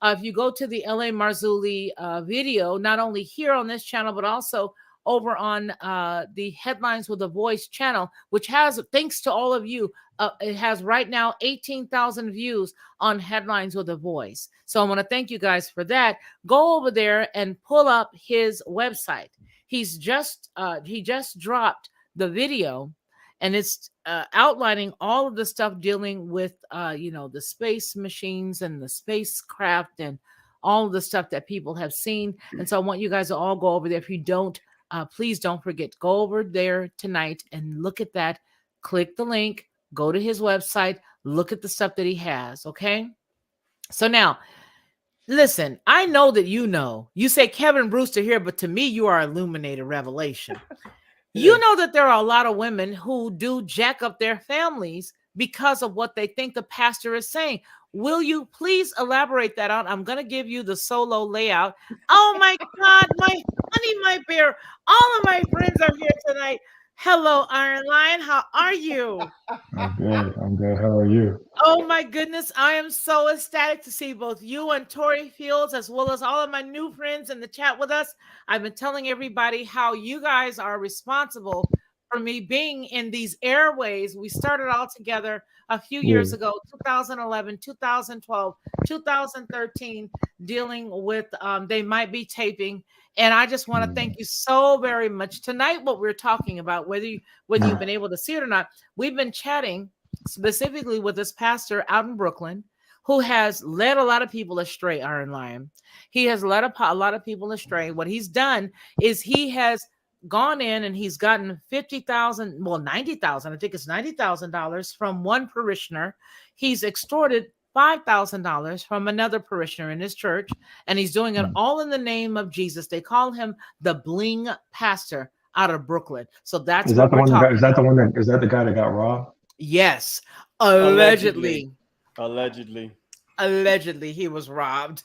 S1: If you go to the LA Marzulli video, not only here on this channel, but also over on the Headlines with a Voice channel, which has, thanks to all of you, it has right now 18,000 views on Headlines with a Voice. So I want to thank you guys for that. Go over there and pull up his website. He just dropped the video, and it's outlining all of the stuff dealing with, the space machines and the spacecraft and all of the stuff that people have seen. And so I want you guys to all go over there. If you don't, please don't forget, go over there tonight and look at that. Click the link, go to his website, look at the stuff that he has, okay? So now, listen, I know that you say Kevin Brewster here, but to me, you are Illuminated Revelation. You know that there are a lot of women who do jack up their families because of what they think the pastor is saying. Will you please elaborate that out? I'm going to give you the solo layout. Oh my God, my honey, my bear. All of my friends are here tonight. Hello, Iron Lion. How are you?
S10: I'm good. How are you?
S1: Oh my goodness. I am so ecstatic to see both you and Tori Fields, as well as all of my new friends in the chat with us. I've been telling everybody how you guys are responsible for me being in these airways. We started all together a few years ago, 2011, 2012, 2013, dealing with They Might Be Taping. And I just want to thank you so very much. Tonight, what we're talking about, whether you've been able to see it or not, we've been chatting specifically with this pastor out in Brooklyn who has led a lot of people astray, Iron Lion. He has led a lot of people astray. What he's done is he has gone in and he's gotten $90,000, I think it's $90,000 from one parishioner. He's extorted $5,000 from another parishioner in his church, and he's doing it all in the name of Jesus. They call him the Bling Pastor out of Brooklyn. So that's what we're talking.
S10: Is that the one that is that the guy that got robbed?
S1: Yes, allegedly. Allegedly, he was robbed.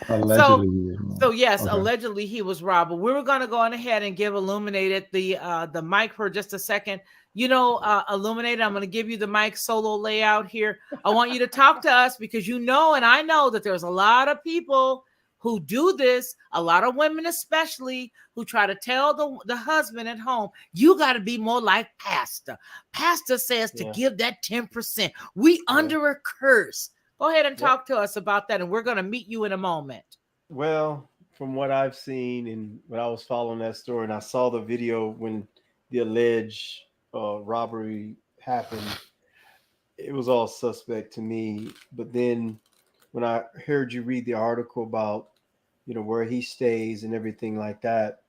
S10: Allegedly.
S1: So yes,
S10: Okay.
S1: allegedly he was robbed. But we were going to go on ahead and give Illuminated the mic for just a second. You know, Illuminated, I'm going to give you the mic solo layout here. I want you to talk to us because you know, and I know that there's a lot of people who do this, a lot of women especially, who try to tell the husband at home, you got to be more like Pastor. Pastor says to give that 10%. We under a curse. Go ahead and talk to us about that, and we're going to meet you in a moment.
S9: Well, from what I've seen and when I was following that story, and I saw the video when the alleged robbery happened, it was all suspect to me. But then when I heard you read the article about, you know, where he stays and everything like that,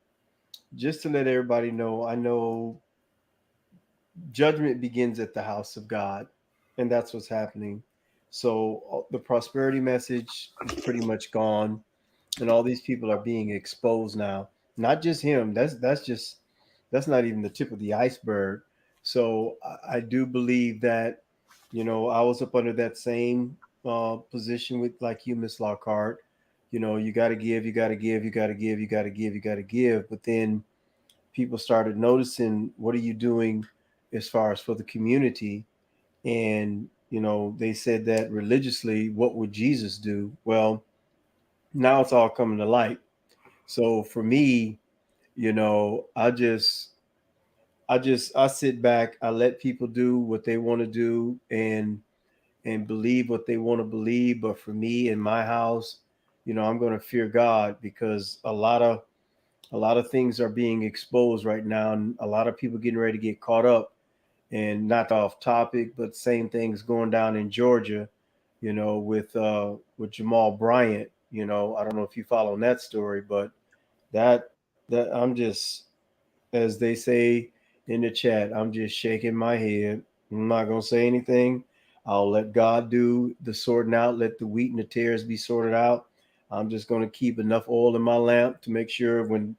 S9: just to let everybody know, I know judgment begins at the house of God, and that's what's happening. So the prosperity message is pretty much gone, and all these people are being exposed now. Not just him. That's not even the tip of the iceberg. So I do believe that, you know, I was up under that same position with like you, Miss Lockhart. You know, you got to give, you got to give, you got to give, you got to give, you got to give. But then people started noticing, what are you doing as far as for the community? And, you know, they said that religiously, what would Jesus do? Well, now it's all coming to light. So for me, you know, I sit back, I let people do what they want to do and believe what they want to believe. But for me in my house, you know, I'm going to fear God, because a lot of things are being exposed right now, and a lot of people getting ready to get caught up. And not off topic, but same things going down in Georgia, you know, with Jamal Bryant. You know, I don't know if you follow that story, but that I'm just, as they say in the chat, I'm just shaking my head. I'm not gonna say anything. I'll let God do the sorting out. Let the wheat and the tares be sorted out. I'm just gonna keep enough oil in my lamp to make sure when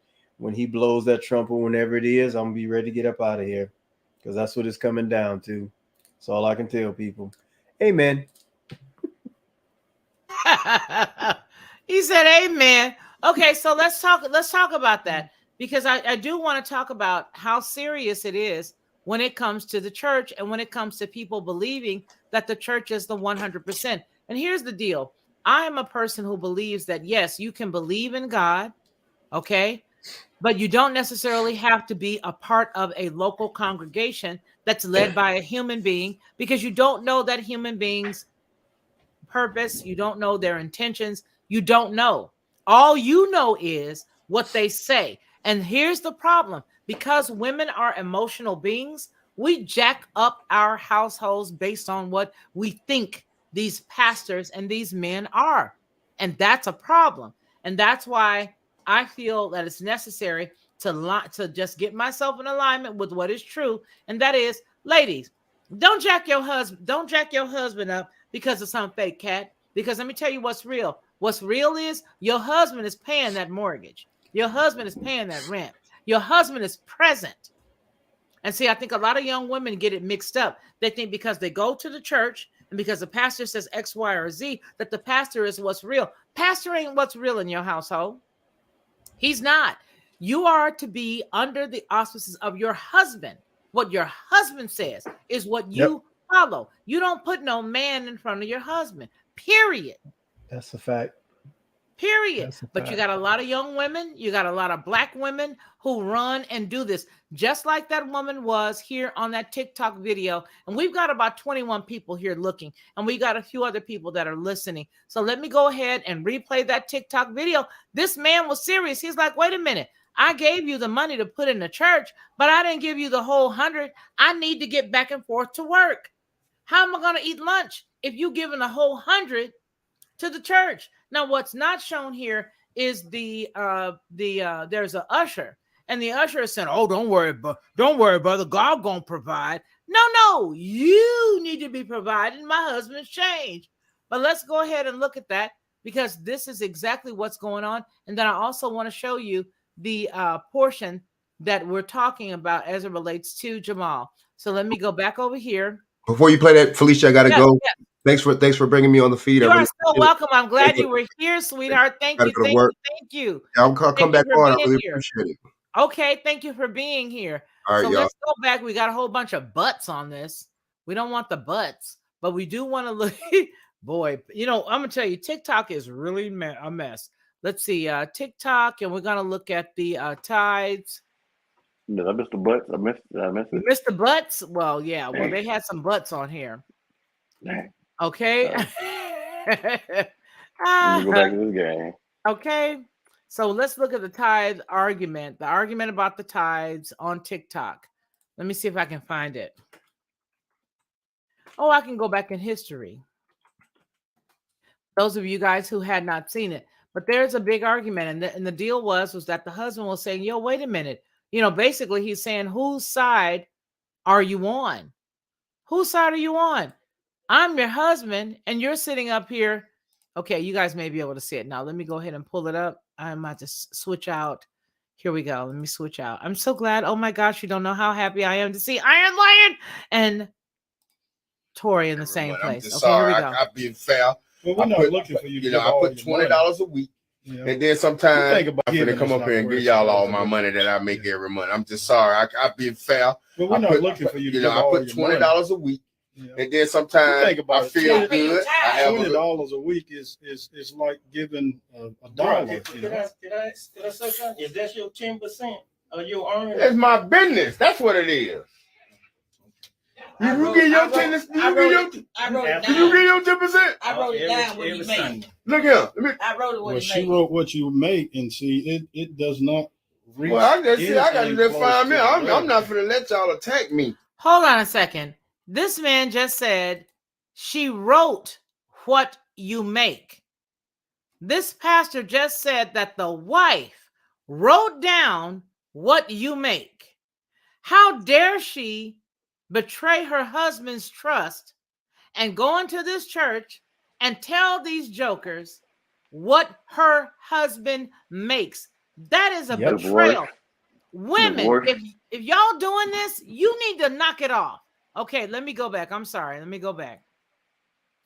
S9: he blows that trumpet, whenever it is, I'm gonna be ready to get up out of here. Because that's what it's coming down to. That's all I can tell people. Amen.
S1: He said amen. Okay, so let's talk about that, because I do want to talk about how serious it is when it comes to the church and when it comes to people believing that the church is the 100%. And here's the deal. I am a person who believes that, yes, you can believe in God, okay? But you don't necessarily have to be a part of a local congregation that's led by a human being, because you don't know that human being's purpose. You don't know their intentions. You don't know. All you know is what they say. And here's the problem. Because women are emotional beings, we jack up our households based on what we think these pastors and these men are. And that's a problem. And that's why I feel that it's necessary to just get myself in alignment with what is true, and that is, ladies, don't jack your husband up because of some fake cat. Because let me tell you what's real. What's real is your husband is paying that mortgage. Your husband is paying that rent. Your husband is present. And see, I think a lot of young women get it mixed up. They think because they go to the church and because the pastor says X, Y, or Z, that the pastor is what's real. Pastor ain't what's real in your household. He's not. You are to be under the auspices of your husband. What your husband says is what you follow. You don't put no man in front of your husband, period.
S9: That's a fact.
S1: Period. But you got a lot of young women, you got a lot of black women who run and do this, just like that woman was here on that TikTok video. And we've got about 21 people here looking, and we got a few other people that are listening. So let me go ahead and replay that TikTok video. This man was serious. He's like, wait a minute. I gave you the money to put in the church, but I didn't give you the whole 100. I need to get back and forth to work. How am I going to eat lunch if you giving the whole 100 to the church? Now, what's not shown here is there's an usher, and the usher is saying, "Oh, don't worry, brother. God gonna provide." No, you need to be providing. My husband's changed. But let's go ahead and look at that, because this is exactly what's going on. And then I also want to show you the portion that we're talking about as it relates to Jamal. So let me go back over here.
S4: Before you play that, Felicia, I gotta go. Yes. Thanks for bringing me on the feed.
S1: You are so welcome. I'm glad you were here, sweetheart. Thank you. Thank you.
S4: Yeah, I'll come back on. I really appreciate it.
S1: Okay, thank you for being here.
S4: All right,
S1: so
S4: y'all.
S1: Let's go back. We got a whole bunch of butts on this. We don't want the butts, but we do want to look. Boy, I'm gonna tell you, TikTok is really a mess. Let's see, TikTok, and we're gonna look at the tithes.
S3: Did I miss the butts? I missed it.
S1: You missed the butts? Well, yeah. Well, they had some butts on here. Okay.
S3: Let me go back to this game.
S1: Okay. So let's look at the tithe argument. The argument about the tithes on TikTok. Let me see if I can find it. Oh, I can go back in history. Those of you guys who had not seen it. But there's a big argument. And the deal was that the husband was saying, yo, wait a minute. Basically he's saying, whose side are you on? Whose side are you on? I'm your husband and you're sitting up here. Okay, you guys may be able to see it now. Let me go ahead and pull it up. I might just switch out. Here we go. Let me switch out. I'm so glad. Oh my gosh, you don't know how happy I am to see Iron Lion and Tori in the same place. Okay,
S6: sorry,
S1: here we go.
S6: I've been foul.
S5: Well, we're not looking for you.
S6: I put $20 a week. Yeah. And then sometimes I'm going to come up here and give y'all all my money that I make every month. I'm just sorry. I've been foul.
S5: But we're not looking for you to
S6: I put $20 a week. Yeah. And then sometimes I feel good.
S5: $20 a week is like giving a dollar.
S7: Did I say something? Is that your 10% of your earnings?
S6: That's my business. That's what it is. You get your 10%. You get your 10%.
S8: I wrote it down what you made.
S6: Look here.
S8: I wrote it what you made.
S5: She wrote what you make, and see, it does not reach.
S6: Well, I got to just find me. I'm not going to let y'all attack me.
S1: Hold on a second. This man just said she wrote what you make. This pastor just said that the wife wrote down what you make. How dare she betray her husband's trust and go into this church and tell these jokers what her husband makes? That is a betrayal. Women, if y'all doing this, you need to knock it off. Okay, let me go back. I'm sorry. Let me go back.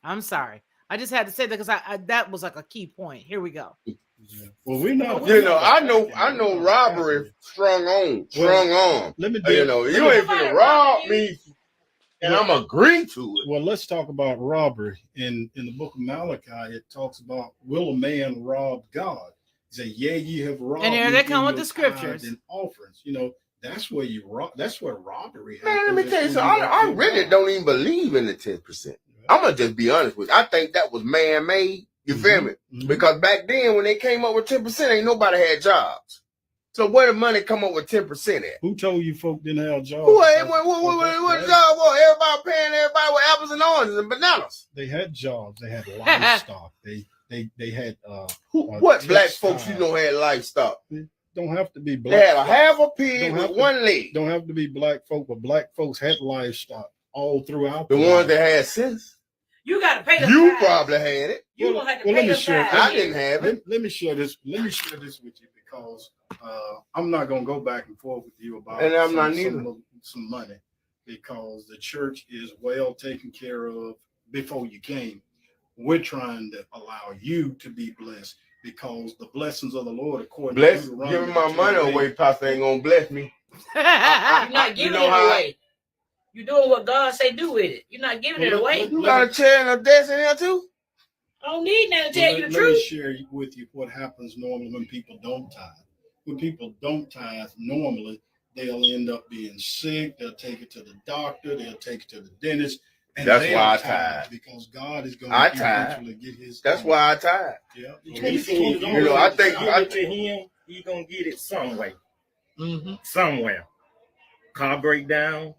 S1: I'm sorry. I just had to say that because that was like a key point. Here we go.
S5: Yeah. Well, we know.
S6: I know robbery strong arm.
S5: Let me
S6: you ain't gonna rob me, and I'm agreeing to it.
S5: Well, let's talk about robbery. In the book of Malachi, it talks about, will a man rob God? He said, yeah, you have robbed.
S1: And here they come with the scriptures
S5: and offerings. That's where you rob. That's where robbery happens.
S6: Man, let me tell you something. I really don't even believe in the 10%. I'm gonna just be honest with you. I think that was man-made. You feel me? Mm-hmm. Because back then, when they came up with 10%, ain't nobody had jobs. So where did money come up with 10% at?
S5: Who told you folk didn't have jobs?
S6: What job was everybody paying everybody with apples and oranges and bananas?
S5: They had jobs. They had livestock. They had
S6: what black folks had livestock?
S5: Don't have to be black.
S6: They had a half a pig with one leg.
S5: Don't have to be black folk, but black folks had livestock all throughout.
S6: The ones that had sense.
S8: You got to pay the
S6: You probably had it.
S8: You don't have to pay the tax.
S6: I didn't have it.
S5: Let me share this. Let me share this with you because I'm not gonna go back and forth with you about some money because the church is well taken care of before you came. We're trying to allow you to be blessed because the blessings of the Lord, according
S6: to giving my money away, Pastor ain't gonna bless me.
S8: You're not giving it away. You're doing what God say do with it. You're not giving it away.
S6: You got a chair and a desk in there too?
S8: I don't need nothing to tell you the truth.
S5: Let me share with you what happens normally when people don't tithe. When people don't tithe, normally they'll end up being sick. They'll take it to the doctor. They'll take it to the dentist. And
S6: that's why I tithe.
S5: Because God is going
S6: to eventually
S5: get his.
S6: That's why I tithe.
S5: Yeah.
S6: I think
S7: to him, he's going to get it some way. Mm-hmm. Somewhere. Car breakdown,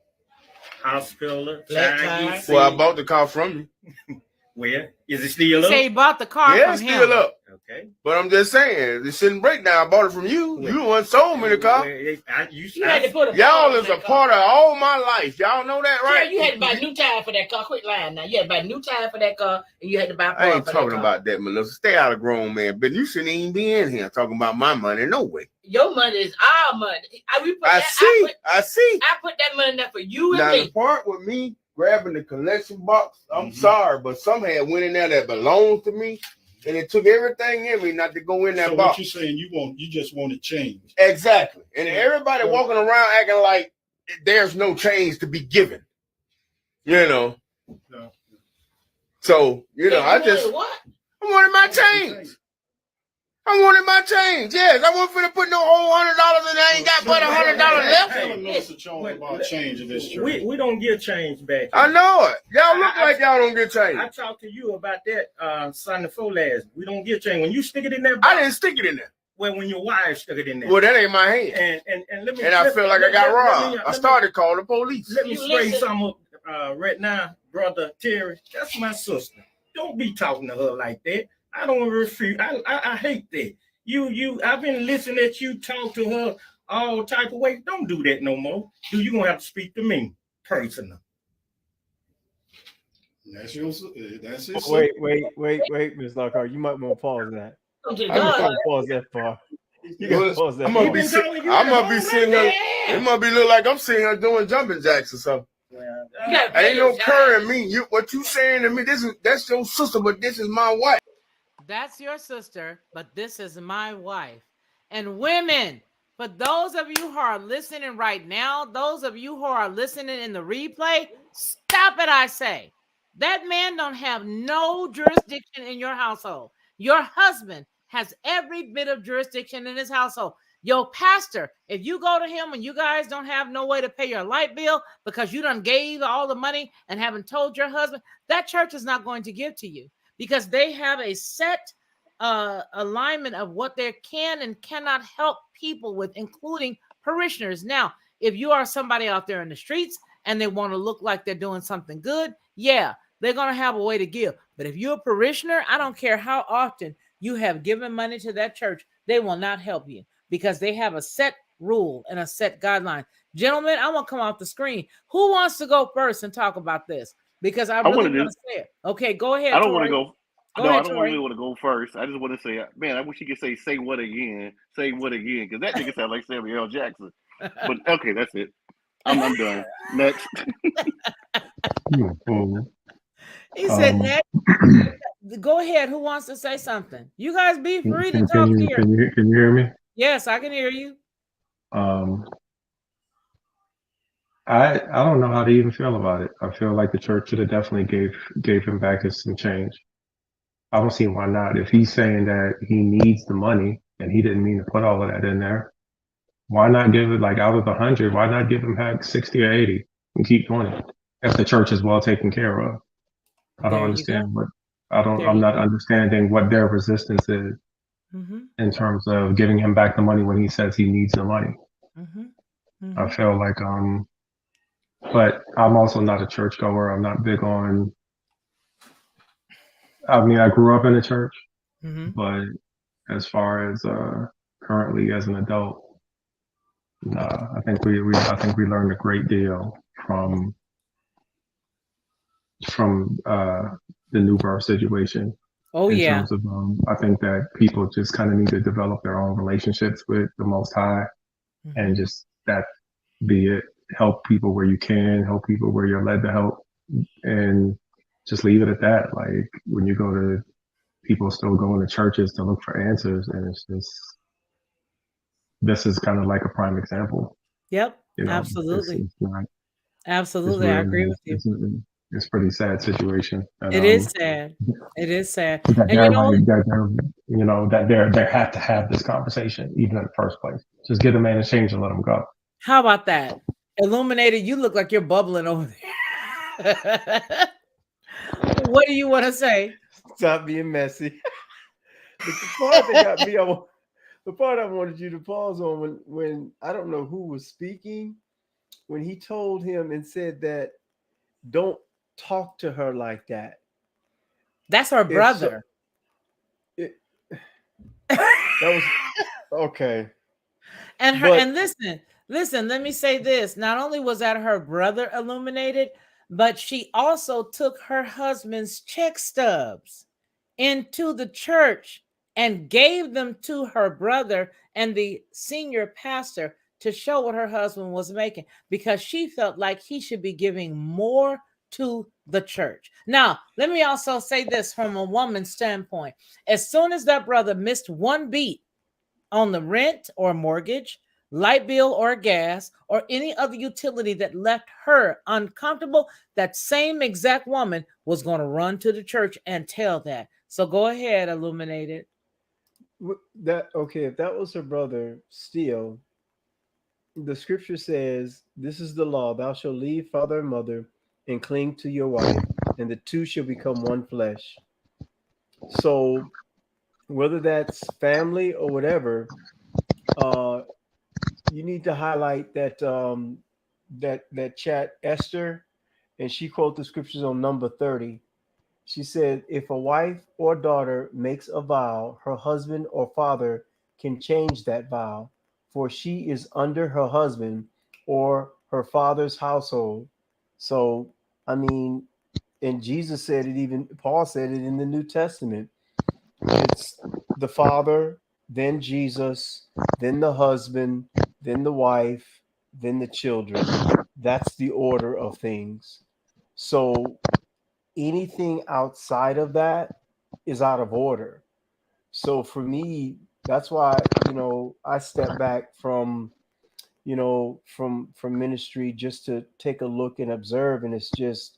S7: hospital.
S6: Well, I bought the car from you.
S7: Where? Is it still up?
S1: Say he bought the car from him.
S6: Still up.
S7: Okay.
S6: But I'm just saying, this shouldn't break down. I bought it from you. You the one sold me the car. Y'all is a part of all my life. Y'all know that, right?
S8: Yeah, you had to buy new tire for that car. Quit lying now. You had to buy new tire for that car, and you had to buy
S6: I ain't talking about that, Melissa. Stay out of grown man. But you shouldn't even be in here talking about my money. No way.
S8: Your money is our money. I
S6: see.
S8: I put that money there for you and
S6: now,
S8: me.
S6: The part with me grabbing the collection box, I'm sorry, but some had went in there that belonged to me. And it took everything in me not to go in that box.
S5: What you're saying, you just want to change.
S6: Exactly. And everybody walking around acting like there's no change to be given. You know.
S5: No.
S6: So, I wanted my change. I wanted my change. Yes, I wasn't finna put no whole $100 and I ain't got but $100 left.
S5: About changing this church.
S7: We don't get change back.
S6: I know it. Y'all look like y'all don't get change.
S7: I talked to you about that Sunday before last. We don't get change. When you stick it in there, box,
S6: I didn't stick it in there.
S7: Well, when your wife stuck it in there.
S6: Well, that ain't my hand.
S7: And
S6: I feel like I got robbed. I started calling the police.
S7: Let me spray some right now, brother Terry. That's my sister. Don't be talking to her like that. I don't refuse. I hate that. I've been listening at you talk to her all type of way. Don't do that no more. You gonna have to speak to me personally.
S5: That's it.
S9: Wait, Ms. Lockhart. You might want to pause that.
S8: Okay,
S9: I'm gonna pause that part. You gotta pause that.
S6: I must be sitting here. It must be look like I'm sitting here doing jumping jacks or something. Ain't no curry in me. What you saying to me? That's your sister, but this is my wife.
S1: That's your sister, but this is my wife. And women, for those of you who are listening right now, those of you who are listening in the replay, stop it, I say. That man don't have no jurisdiction in your household. Your husband has every bit of jurisdiction in his household. Your pastor, if you go to him and you guys don't have no way to pay your light bill because you done gave all the money and haven't told your husband, that church is not going to give to you because they have a set alignment of what they can and cannot help people with, including parishioners. Now, if you are somebody out there in the streets and they want to look like they're doing something good, yeah, they're going to have a way to give. But if you're a parishioner, I don't care how often you have given money to that church, they will not help you because they have a set rule and a set guideline. Gentlemen, I want to come off the screen. Who wants to go first and talk about this? Because I really want to say it. Okay, go ahead.
S3: I don't want to
S1: go.
S3: I don't really want to go first. I just want to say, man, I wish you could say what again, because that nigga sounds like Samuel L. Jackson. But okay, that's it. I'm done. Next.
S1: He said next. Go ahead. Who wants to say something? You guys be free to talk here.
S10: Can you hear me?
S1: Yes, I can hear you.
S10: I don't know how to even feel about it. I feel like the church should have definitely gave him back some change. I don't see why not. If he's saying that he needs the money and he didn't mean to put all of that in there, why not give it like out of the 100? Why not give him back 60 or 80 and keep 20 if the church is well taken care of? I don't understand I'm not understanding what their resistance is in terms of giving him back the money when he says he needs the money. I feel like, but I'm also not a churchgoer. I'm not big on, I mean, I grew up in a church, but as far as currently as an adult, I think we learned a great deal from the new birth situation.
S1: Oh,
S10: in
S1: yeah.
S10: terms of, I think that people just kind of need to develop their own relationships with the Most High, and just that be it. Help people where you can, help people where you're led to help, and just leave it at that. Like when you go to, people still going to churches to look for answers, and it's just, this is kind of like a prime example.
S1: Yep,
S10: you know,
S1: absolutely.
S10: It's not,
S1: absolutely, I agree with you.
S10: It's a pretty sad situation. And,
S1: it is sad. It is sad.
S10: That
S1: And
S10: they have to have this conversation even in the first place. Just get a man a change and let him go.
S1: How about that? Illuminated, you look like you're bubbling over there. What do you want to say?
S9: Stop being messy. The part that got me, the part I wanted you to pause on when I don't know who was speaking, when he told him and said that don't talk to her like that.
S1: That's her brother.
S9: That was okay.
S1: And her
S9: But
S1: and listen, let me say this. Not only was that her brother illuminated, but she also took her husband's check stubs into the church and gave them to her brother and the senior pastor to show what her husband was making because she felt like he should be giving more to the church. Now, let me also say this from a woman's standpoint. As soon as that brother missed one beat on the rent or mortgage, light bill or gas, or any other utility that left her uncomfortable, that same exact woman was going to run to the church and tell that. So go ahead, Illuminated.
S9: that okay, if that was her brother, still, the scripture says, "This is the law: Thou shalt leave father and mother, and cling to your wife, and the two shall become one flesh." So whether that's family or whatever, uh, you need to highlight that that chat Esther, and she quoted the scriptures on number 30. She said, "If a wife or daughter makes a vow, her husband or father can change that vow, for she is under her husband or her father's household." So, I mean, and Jesus said it, even Paul said it in the New Testament. It's the father, then Jesus, then the husband, then the wife, then the children. That's the order of things. So anything outside of that is out of order. So for me, that's why, I step back from, from ministry just to take a look and observe. And it's just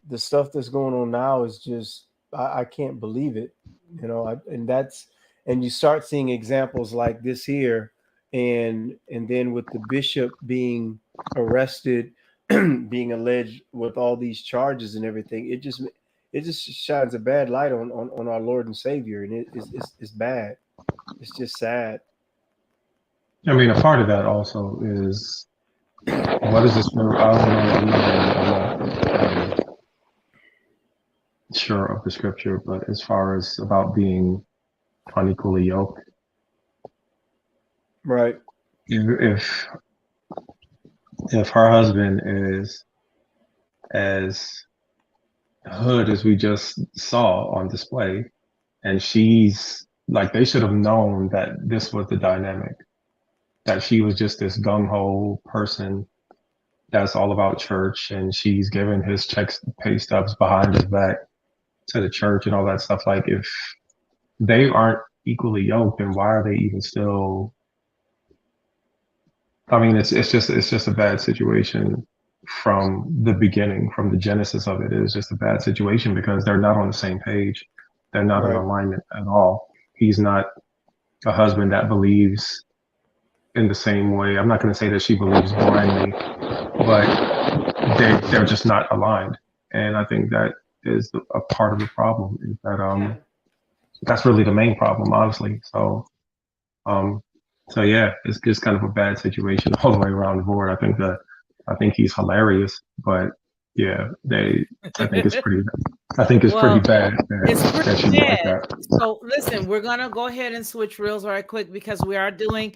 S9: the stuff that's going on now is just, I can't believe it. And you start seeing examples like this here, and then with the bishop being arrested, being alleged with all these charges and everything, it just shines a bad light on our Lord and Savior, and it's bad. It's just sad.
S10: I mean, a part of that also is what is this? I don't know. I'm not sure of the scripture, but as far as about being unequally yoked,
S9: Right.
S10: if her husband is as hood as we just saw on display, and she's like, they should have known that this was the dynamic, that she was just this gung-ho person that's all about church, and she's giving his checks, pay stubs behind his back to the church and all that stuff. Like, if they aren't equally yoked, then why are they even still? I mean, it's just a bad situation from the beginning, from the genesis of it. It is just a bad situation because they're not on the same page. They're not in
S9: Right.
S10: alignment at all. He's not a husband that believes in the same way. I'm not going to say that she believes blindly, but they're just not aligned. And I think that is a part of the problem, is that that's really the main problem, honestly. So yeah, it's just kind of a bad situation all the way around the board. I think he's hilarious, but yeah, I think it's pretty
S1: Well,
S10: bad
S1: it's
S10: that
S1: pretty
S10: she's like
S1: bad.
S10: that.
S1: So listen, we're gonna go ahead and switch reels right quick because we are doing,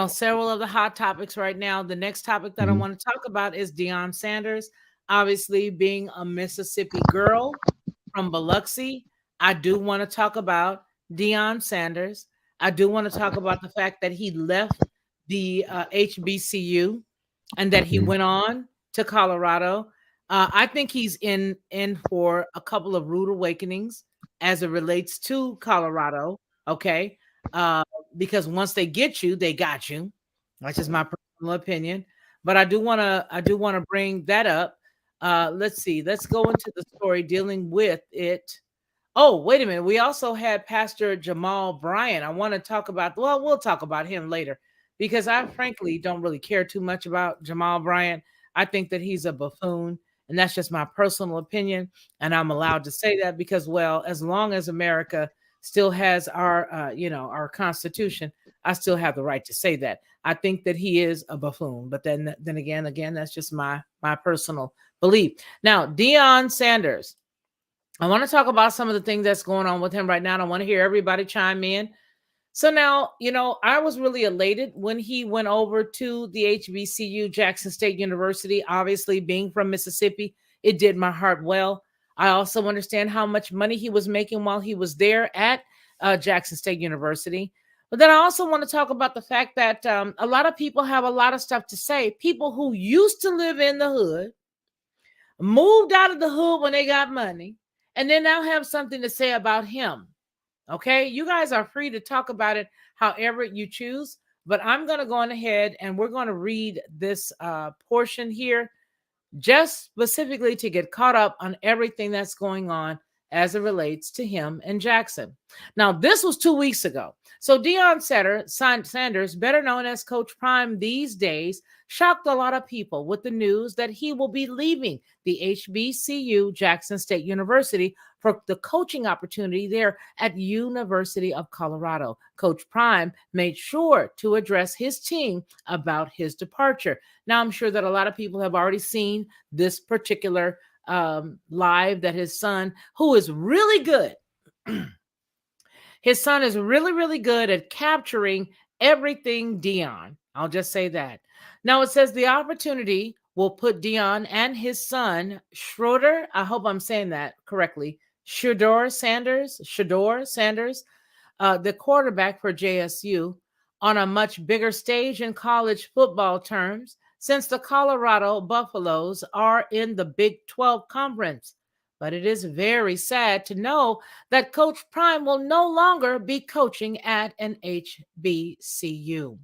S1: several of the hot topics right now. The next topic that I want to talk about is Deion Sanders. Obviously, being a Mississippi girl from Biloxi, I do want to talk about Deion Sanders. I do want to talk about the fact that he left the HBCU and that he went on to Colorado. I think he's in for a couple of rude awakenings as it relates to Colorado. Okay, because once they get you, they got you. That's just my personal opinion. But I do want to bring that up. Let's see. Let's go into the story dealing with it. Oh, wait a minute. We also had Pastor Jamal Bryant. I want to talk about, well, we'll talk about him later because I frankly don't really care too much about Jamal Bryant. I think that he's a buffoon, and that's just my personal opinion. And I'm allowed to say that because, well, as long as America still has our, our Constitution, I still have the right to say that. I think that he is a buffoon, but then again, that's just my personal belief. Now, Deion Sanders. I want to talk about some of the things that's going on with him right now. I want to hear everybody chime in. So now, I was really elated when he went over to the HBCU, Jackson State University. Obviously, being from Mississippi, it did my heart well. I also understand how much money he was making while he was there at Jackson State University. But then I also want to talk about the fact that a lot of people have a lot of stuff to say. People who used to live in the hood, moved out of the hood when they got money, and then now have something to say about him. Okay, you guys are free to talk about it however you choose, but I'm going to go on ahead and we're going to read this portion here just specifically to get caught up on everything that's going on as it relates to him and Jackson. Now, this was 2 weeks ago. So Deion Sanders, better known as Coach Prime these days, shocked a lot of people with the news that he will be leaving the HBCU, Jackson State University, for the coaching opportunity there at University of Colorado. Coach Prime made sure to address his team about his departure. Now, I'm sure that a lot of people have already seen this particular live that his son, who is really good, his son is really, really good at capturing everything Deion. I'll just say that. Now, it says the opportunity will put Deion and his son, Schroeder, I hope I'm saying that correctly, Shedeur Sanders, the quarterback for JSU, on a much bigger stage in college football terms, since the Colorado Buffaloes are in the Big 12 Conference. But it is very sad to know that Coach Prime will no longer be coaching at an HBCU.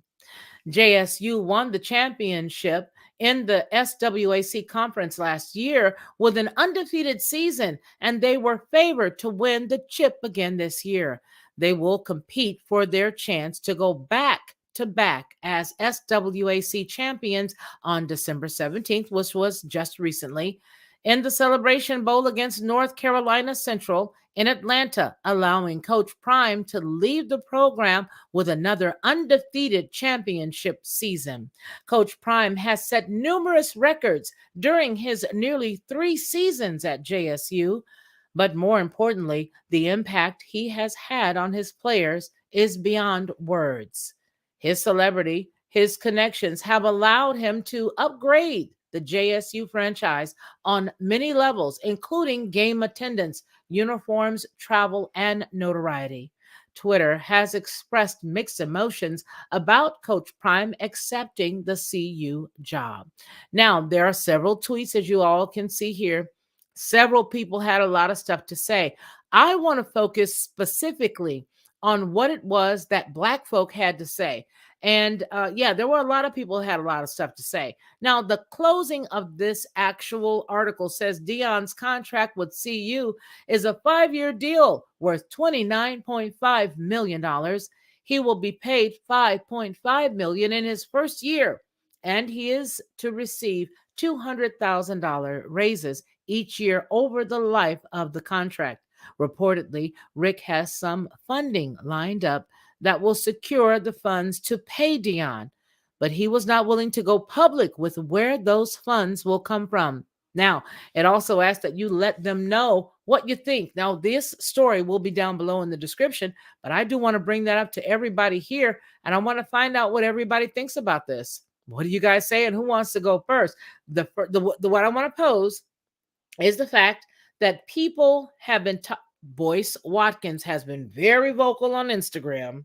S1: JSU won the championship in the SWAC conference last year with an undefeated season, and they were favored to win the chip again this year. They will compete for their chance to go back to back as SWAC champions on December 17th, which was just recently, in the Celebration Bowl against North Carolina Central in Atlanta, allowing Coach Prime to leave the program with another undefeated championship season. Coach Prime has set numerous records during his nearly 3 seasons at JSU, but more importantly, the impact he has had on his players is beyond words. His celebrity, his connections have allowed him to upgrade the JSU franchise on many levels, including game attendance, uniforms, travel, and notoriety. Twitter has expressed mixed emotions about Coach Prime accepting the CU job. Now, there are several tweets, as you all can see here. Several people had a lot of stuff to say. I want to focus specifically on what it was that Black folk had to say. And there were a lot of people who had a lot of stuff to say. Now, the closing of this actual article says Deion's contract with CU is a 5-year deal worth $29.5 million. He will be paid $5.5 million in his first year, and he is to receive $200,000 raises each year over the life of the contract. Reportedly, Rick has some funding lined up that will secure the funds to pay Deion, but he was not willing to go public with where those funds will come from. Now, it also asks that you let them know what you think. Now, this story will be down below in the description, but I do want to bring that up to everybody here, and I want to find out what everybody thinks about this. What do you guys say, and who wants to go first? The what I want to pose is the fact that people have been Boyce Watkins has been very vocal on Instagram,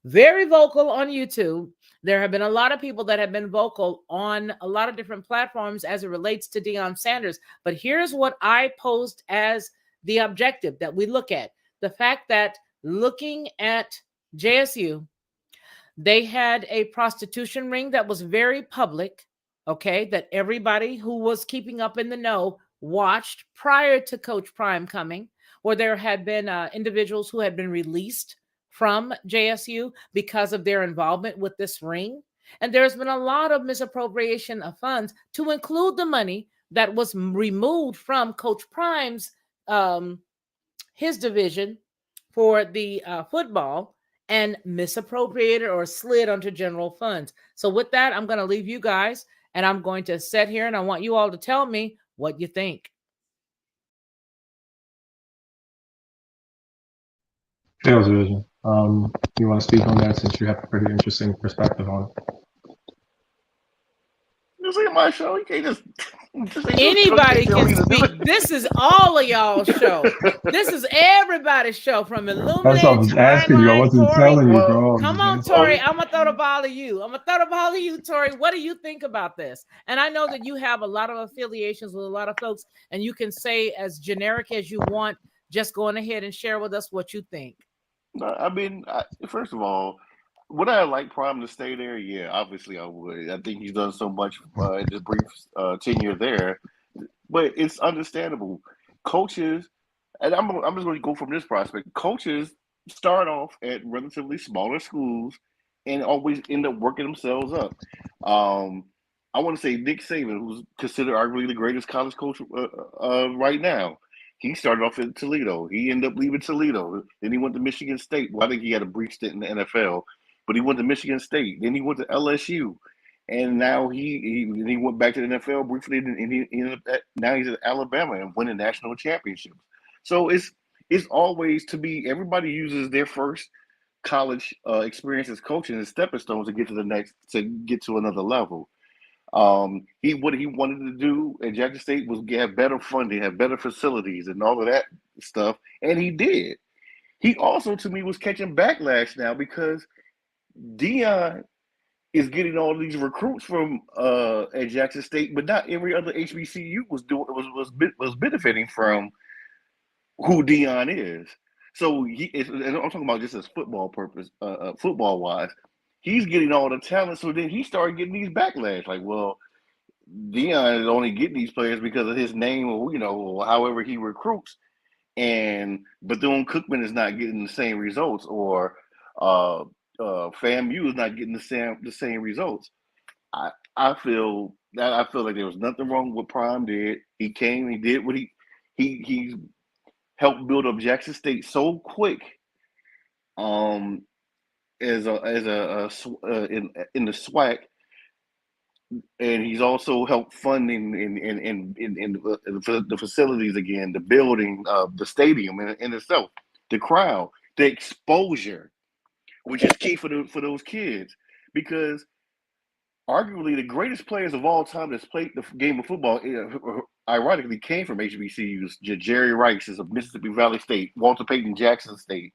S1: very vocal on YouTube. There have been a lot of people that have been vocal on a lot of different platforms as it relates to Deion Sanders. But here's what I posed as the objective that we look at. The fact that looking at JSU, they had a prostitution ring that was very public, okay, that everybody who was keeping up in the know watched prior to Coach Prime coming, where there had been individuals who had been released from JSU because of their involvement with this ring. And there's been a lot of misappropriation of funds, to include the money that was removed from Coach Prime's his division for the football, and misappropriated or slid onto general funds. So with that, I'm going to leave you guys, and I'm going to sit here, and I want you all to tell me what you think.
S10: Tails vision. You want to speak on that since you have a pretty interesting perspective on it?
S3: This ain't my show. You can't just
S1: Anybody can speak. This is all of y'all's show. This is everybody's show from
S10: That's what I
S1: Illuminate
S10: was
S1: to
S10: asking you. I
S1: Hardline.
S10: wasn't
S1: Tori,
S10: telling you, bro.
S1: come on, Tori. I'm gonna throw the ball to you. Tori. What do you think about this? And I know that you have a lot of affiliations with a lot of folks, and you can say as generic as you want. Just going ahead and share with us what you think.
S3: I mean, first of all, would I like Prime to stay there? Yeah, obviously I would. I think he's done so much in his brief tenure there, but it's understandable. Coaches, and I'm just going to go from this prospect. Coaches start off at relatively smaller schools and always end up working themselves up. I want to say Nick Saban, who's considered arguably the greatest college coach right now. He started off in Toledo. He ended up leaving Toledo. Then he went to Michigan State. Well, I think he had a brief stint in the NFL, but he went to Michigan State. Then he went to LSU, and now he went back to the NFL briefly, and he ended up now he's at Alabama and winning national championships. So it's always, to me, everybody uses their first college experience as coaching as stepping stones to get to another level. What he wanted to do at Jackson State was have better funding, have better facilities, and all of that stuff, and he did. He also, to me, was catching backlash now because Deion is getting all these recruits from at Jackson State, but not every other HBCU was benefiting from who Deion is. So and I'm talking about just as football purpose, football wise. He's getting all the talent, so then he started getting these backlash. Like, well, Deion is only getting these players because of his name, or however he recruits, and Bethune-Cookman is not getting the same results, or FAMU is not getting the same results. I feel like there was nothing wrong with what Prime did. He came, he did what he helped build up Jackson State so quick. In the SWAC, and he's also helped funding in the facilities again, the building, the stadium in itself, the crowd, the exposure, which is key for those kids, because arguably the greatest players of all time that's played the game of football, ironically, came from HBCUs. Jerry Rice is of Mississippi Valley State, Walter Payton Jackson State.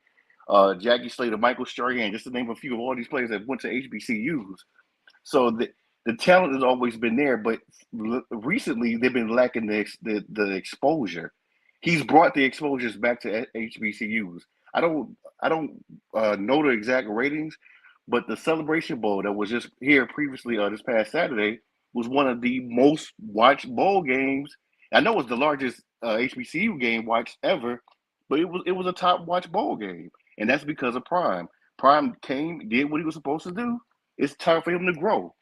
S3: Jackie Slater, Michael Strahan, just to name a few of all these players that went to HBCUs. So the talent has always been there, but recently they've been lacking the exposure. He's brought the exposures back to HBCUs. I don't know the exact ratings, but the Celebration Bowl that was just here previously this past Saturday was one of the most watched bowl games. I know it's the largest HBCU game watched ever, but it was a top watch bowl game. And that's because of Prime. Prime came, did what he was supposed to do. It's time for him to grow.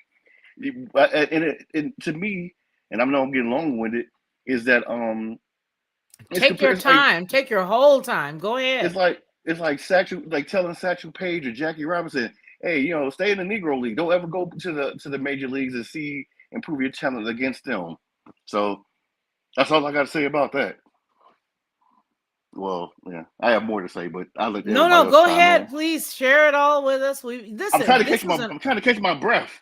S3: And to me, and I know I'm getting long-winded, is that
S1: take your time, take your whole time. Go ahead.
S3: It's like telling Satchel Paige or Jackie Robinson, hey, stay in the Negro League. Don't ever go to the major leagues and prove your talent against them. So that's all I got to say about that. Well, yeah, I have more to say, but I'll let
S1: no. Go ahead, please share it all with us.
S3: I'm trying to catch my breath.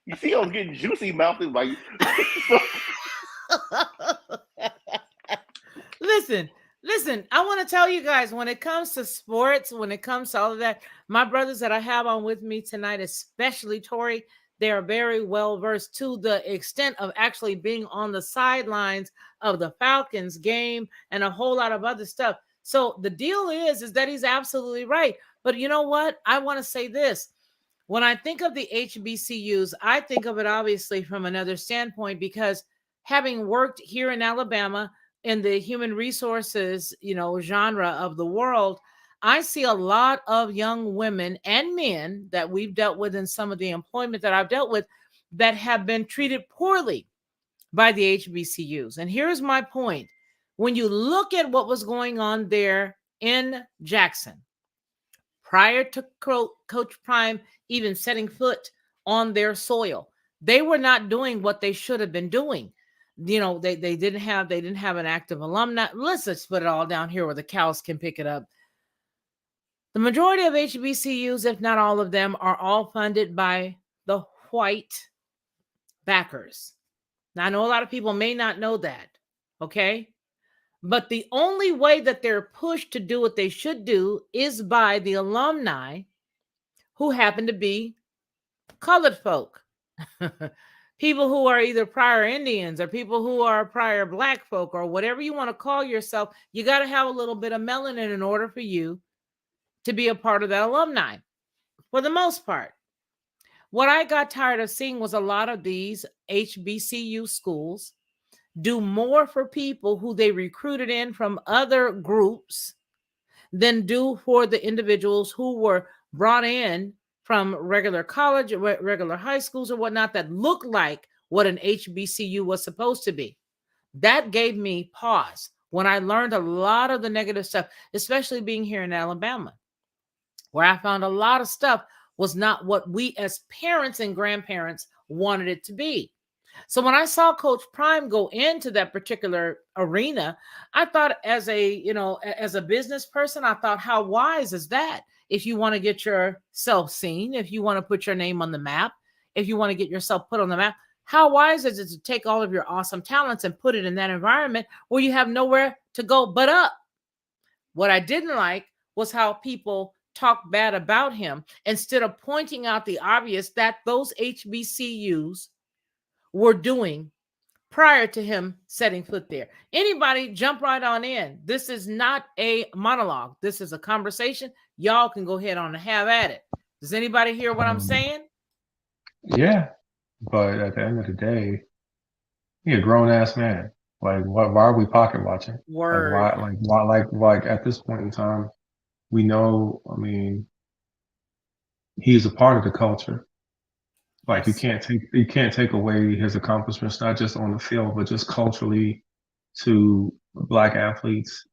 S3: You see, I was getting juicy mouthed like.
S1: Listen. I want to tell you guys, when it comes to sports, when it comes to all of that, my brothers that I have on with me tonight, especially Tori, they are very well versed to the extent of actually being on the sidelines of the Falcons game and a whole lot of other stuff. So the deal is that he's absolutely right. But you know what? I want to say this. When I think of the HBCUs, I think of it obviously from another standpoint, because having worked here in Alabama in the human resources, genre of the world, I see a lot of young women and men that we've dealt with in some of the employment that I've dealt with that have been treated poorly by the HBCUs. And here's my point. When you look at what was going on there in Jackson, prior to Coach Prime even setting foot on their soil, they were not doing what they should have been doing. You know, they didn't have an active alumni. Let's just put it all down here where the cows can pick it up. The majority of HBCUs, if not all of them, are all funded by the white backers. Now, I know a lot of people may not know that, okay? But the only way that they're pushed to do what they should do is by the alumni who happen to be colored folk. People who are either prior Indians or people who are prior Black folk or whatever you want to call yourself. You got to have a little bit of melanin in order for you to be a part of that alumni, for the most part. What I got tired of seeing was a lot of these HBCU schools do more for people who they recruited in from other groups than do for the individuals who were brought in from regular college, regular high schools or whatnot that look like what an HBCU was supposed to be. That gave me pause when I learned a lot of the negative stuff, especially being here in Alabama, where I found a lot of stuff was not what we as parents and grandparents wanted it to be. So when I saw Coach Prime go into that particular arena, I thought as a business person, I thought, how wise is that? If you want to get yourself seen, if you want to put your name on the map, if you want to get yourself put on the map, how wise is it to take all of your awesome talents and put it in that environment where you have nowhere to go but up? What I didn't like was how people talk bad about him instead of pointing out the obvious that those HBCUs were doing prior to him setting foot there. Anybody jump right on in. This is not a monologue. This is a conversation. Y'all can go ahead on and have at it. Does anybody hear what I'm saying?
S10: Yeah, but at the end of the day, you're a grown ass man. Like, why are we pocket watching?
S1: Word.
S10: Like at this point in time, we know. I mean, he's a part of the culture. Like,
S1: Yes.
S10: you can't take away his accomplishments, not just on the field, but just culturally to Black athletes.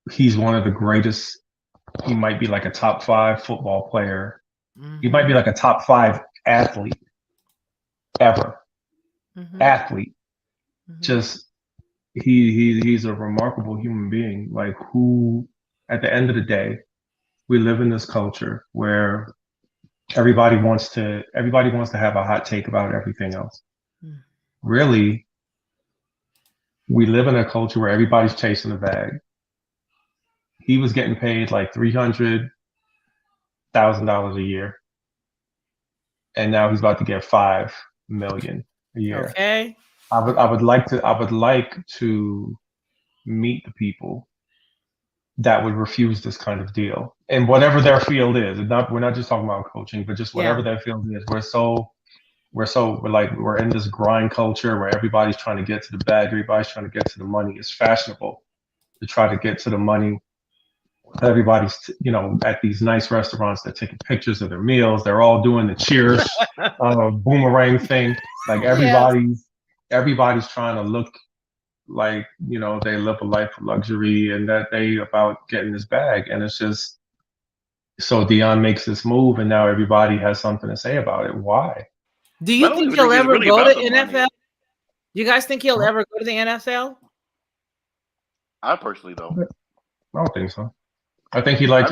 S10: He's one of the greatest. He might be like a top 5 football player.
S1: Mm-hmm.
S10: He might be like a top 5 athlete ever.
S1: Mm-hmm.
S10: Athlete.
S1: Mm-hmm.
S10: Just he's a remarkable human being. Like, who, at the end of the day, we live in this culture where everybody wants to have a hot take about everything else.
S1: Mm.
S10: Really, we live in a culture where everybody's chasing a bag. He was getting paid like $300,000 a year, and now he's about to get $5 million a year.
S1: Okay.
S10: I would like to meet the people that would refuse this kind of deal, and whatever their field is. We're not just talking about coaching, but just whatever their field is. We're in this grind culture where everybody's trying to get to the bag, everybody's trying to get to the money. It's fashionable to try to get to the money. Everybody's, at these nice restaurants, they're taking pictures of their meals. They're all doing the cheers, boomerang thing. Like, everybody's trying to look like, they live a life of luxury and that they about getting this bag. And it's just, so Deion makes this move and now everybody has something to say about it. Why?
S1: Do you think he'll ever go to NFL? You guys think he'll ever go to the NFL?
S3: I personally don't.
S10: I don't think so. I think he likes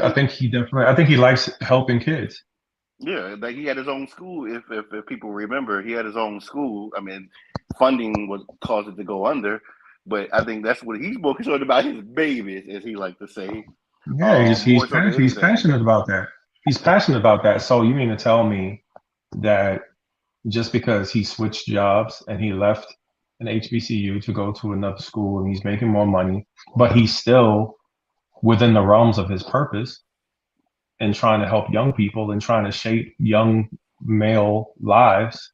S10: helping kids.
S3: Yeah, like he had his own school. If people remember, he had his own school. I mean, funding was caused it to go under, but I think that's what he's more concerned about, his babies, as he like to say.
S10: Yeah, he's passionate about that. He's passionate about that. So you mean to tell me that just because he switched jobs and he left an HBCU to go to another school and he's making more money, but he's still within the realms of his purpose and trying to help young people and trying to shape young male lives,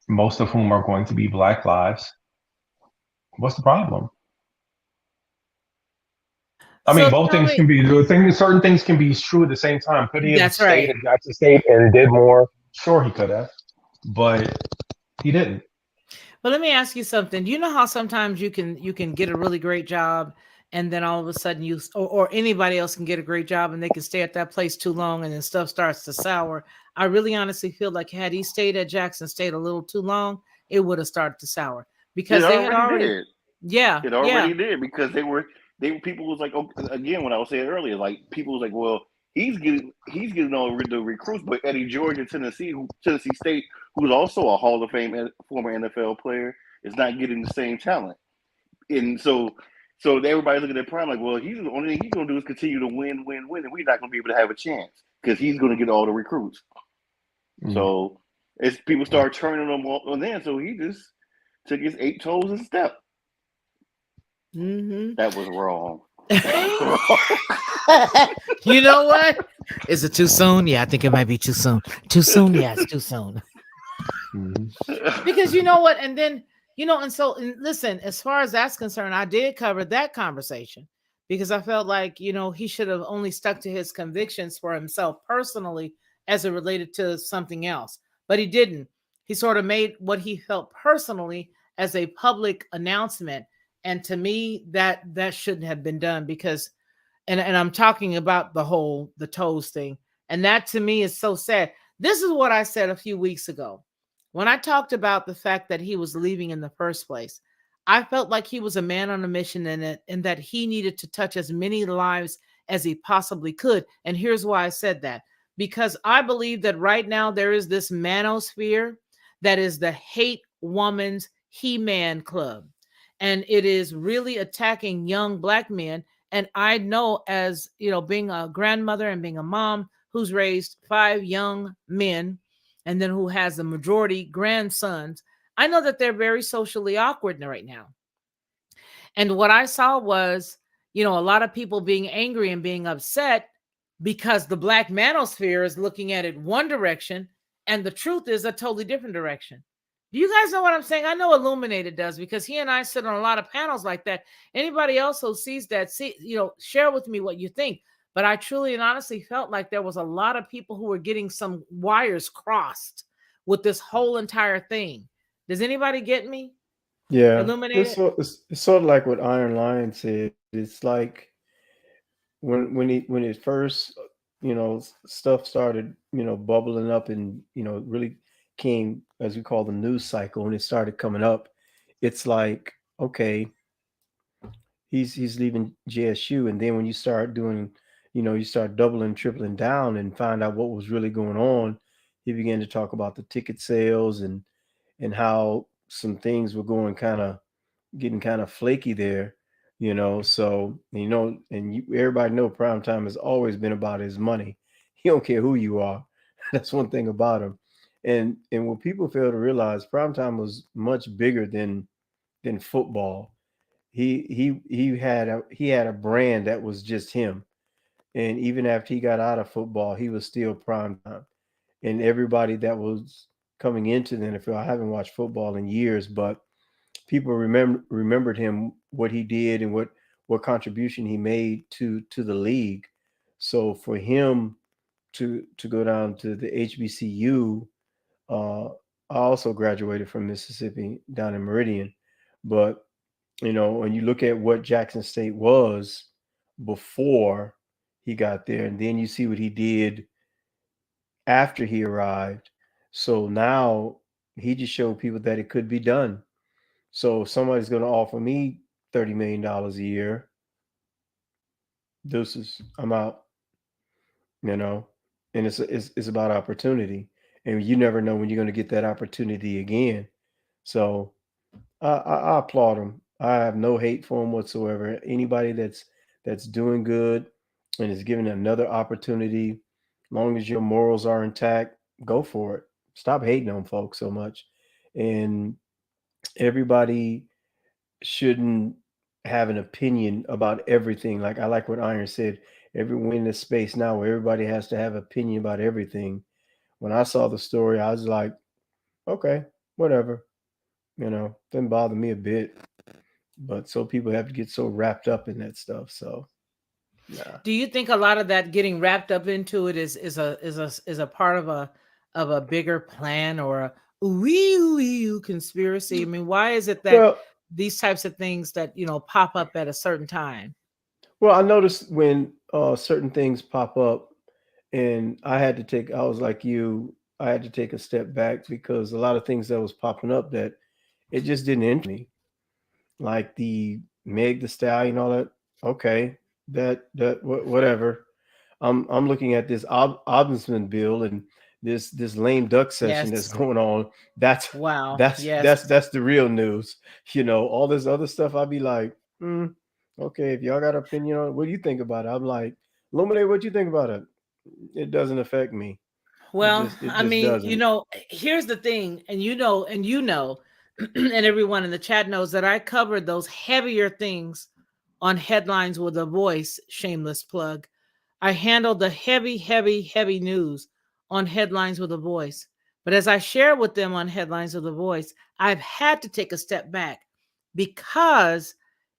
S10: most of whom are going to be Black lives? What's the problem? I mean, both things can be certain things can be true at the same time. Could he have stayed at Jackson State and did more? Sure, he could have, but he didn't.
S1: But let me ask you something. Do you know how sometimes you can get a really great job, and then all of a sudden you or anybody else can get a great job and they can stay at that place too long and then stuff starts to sour? I really honestly feel like had he stayed at Jackson State a little too long, it would have started to sour. because they had already,
S3: did.
S1: yeah,
S3: It
S1: yeah.
S3: already did because people was like, oh, again, when I was saying earlier, like people was like, well, he's getting all the recruits, but Eddie George in Tennessee State, who's also a Hall of Fame former NFL player, is not getting the same talent. And so everybody's looking at Prime like, well, the only thing he's going to do is continue to win, and we're not going to be able to have a chance because he's going to get all the recruits. So as people start turning them on then, so he just took his 8 toes and stepped. That was wrong.
S1: You know what? Is it too soon? Yeah, I think it might be too soon. Too soon? Yeah, it's too soon. Because you know what? And then, and listen, as far as that's concerned, I did cover that conversation because I felt like, he should have only stuck to his convictions for himself personally as it related to something else. But he didn't. He sort of made what he felt personally as a public announcement. And to me, that shouldn't have been done because, and I'm talking about the toes thing. And that to me is so sad. This is what I said a few weeks ago. When I talked about the fact that he was leaving in the first place, I felt like he was a man on a mission and that he needed to touch as many lives as he possibly could. And here's why I said that. Because I believe that right now there is this manosphere that is the hate woman's He-Man club. And it is really attacking young Black men. And I know, as being a grandmother and being a mom who's raised 5 young men and then who has the majority grandsons, I know that they're very socially awkward right now. And what I saw was, a lot of people being angry and being upset because the Black manosphere is looking at it one direction and the truth is a totally different direction. Do you guys know what I'm saying? I know Illuminated does because he and I sit on a lot of panels like that. Anybody else who sees that, share with me what you think. But I truly and honestly felt like there was a lot of people who were getting some wires crossed with this whole entire thing. Does anybody get me?
S9: Yeah,
S1: Illuminated?
S9: it's sort of like what Iron Lion said. It's like when it first, stuff started, bubbling up and, really came, as we call the news cycle, and it started coming up. It's like, okay, he's leaving JSU, and then when you start doing, you start doubling, tripling down, and find out what was really going on, he began to talk about the ticket sales and how some things were getting kind of flaky there, So and everybody know Primetime has always been about his money. He don't care who you are. That's one thing about him. And what people fail to realize, Primetime was much bigger than football. He had a brand that was just him. And even after he got out of football, he was still Primetime. And everybody that was coming into the NFL, I haven't watched football in years, but people remembered him, what he did and what contribution he made to the league. So for him to go down to the HBCU, I also graduated from Mississippi down in Meridian, but when you look at what Jackson State was before he got there, and then you see what he did after he arrived. So now he just showed people that it could be done. So if somebody's going to offer me $30 million a year, deuces, I'm out, and it's about opportunity. And you never know when you're going to get that opportunity again. So I applaud him. I have no hate for him whatsoever. Anybody that's doing good and is given another opportunity, as long as your morals are intact, go for it. Stop hating on folks so much. And everybody shouldn't have an opinion about everything. Like I like what Iron said, we're in this space now where everybody has to have opinion about everything. When I saw the story, I was like, okay, whatever. Didn't bother me a bit. But so people have to get so wrapped up in that stuff. So yeah.
S1: Do you think a lot of that getting wrapped up into it is a part of a bigger plan or a conspiracy? I mean, why is it that these types of things that pop up at a certain time?
S9: Well, I noticed when certain things pop up, and I was like you, I had to take a step back because a lot of things that was popping up that it just didn't interest me. Like the Meg the Stallion, all that. Okay, whatever. I'm looking at this ombudsman bill and this lame duck session that's
S1: Yes.
S9: going on. That's
S1: Wow.
S9: that's
S1: Yes.
S9: that's the real news. All this other stuff, I'd be like, okay, if y'all got an opinion on it, what do you think about it? I'm like, Illuminate, what do you think about it? It doesn't affect me.
S1: Well,
S9: It
S1: I
S9: just
S1: mean,
S9: doesn't.
S1: here's the thing, and and everyone in the chat knows that I covered those heavier things on Headlines with a Voice, shameless plug. I handled the heavy, heavy, heavy news on Headlines with a Voice. But as I share with them on Headlines with a Voice, I've had to take a step back because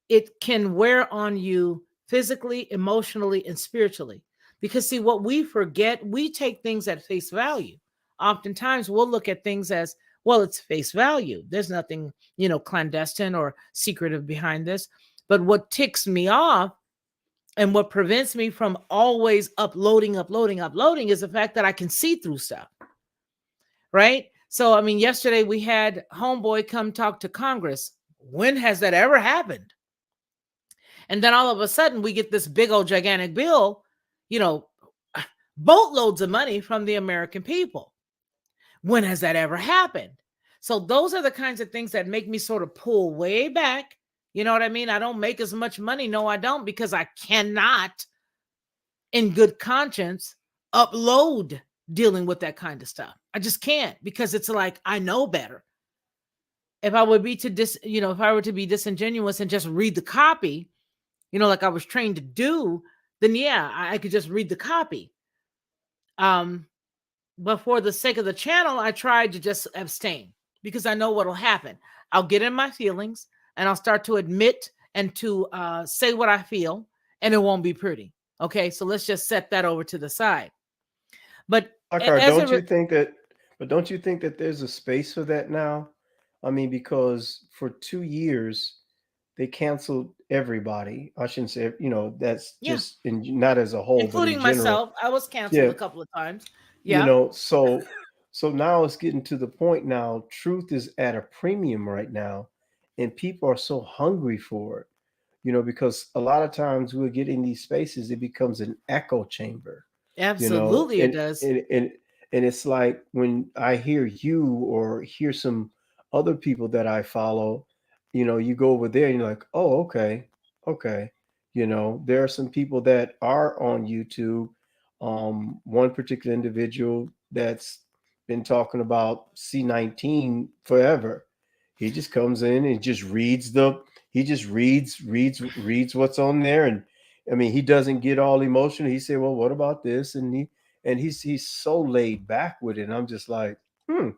S1: it can wear on you physically, emotionally, and spiritually. Because, see, what we forget, we take things at face value. Oftentimes, we'll look at things as, well, it's face value. There's nothing, clandestine or secretive behind this. But what ticks me off and what prevents me from always uploading is the fact that I can see through stuff. Right? So, I mean, yesterday we had Homeboy come talk to Congress. When has that ever happened? And then all of a sudden we get this big old gigantic bill, boatloads of money from the American people. When has that ever happened? So those are the kinds of things that make me sort of pull way back. You know what I mean? I don't make as much money. No, I don't, because I cannot, in good conscience, upload dealing with that kind of stuff. I just can't, because it's like, I know better. If I would be if I were to be disingenuous and just read the copy, like I was trained to do, then yeah, I could just read the copy. But for the sake of the channel, I tried to just abstain, because I know what'll happen. I'll get in my feelings and I'll start to admit and to say what I feel, and it won't be pretty. Okay, so let's just set that over to the side. But
S9: Lockhart, don't you think that there's a space for that now? I mean, because for 2 years they canceled everybody. I shouldn't say, that's just not as a whole,
S1: including
S9: but in general.
S1: myself. I was canceled a couple of times. Yeah.
S9: So now it's getting to the point now, truth is at a premium right now, and people are so hungry for it, because a lot of times we'll get in these spaces, it becomes an echo chamber.
S1: Absolutely, it does.
S9: And it's like when I hear you or hear some other people that I follow, you go over there and you're like, oh, okay. There are some people that are on YouTube. One particular individual that's been talking about C19 forever. He just comes in and just reads what's on there. And I mean, he doesn't get all emotional. He said, well, what about this? And he's so laid back with it. And I'm just like, no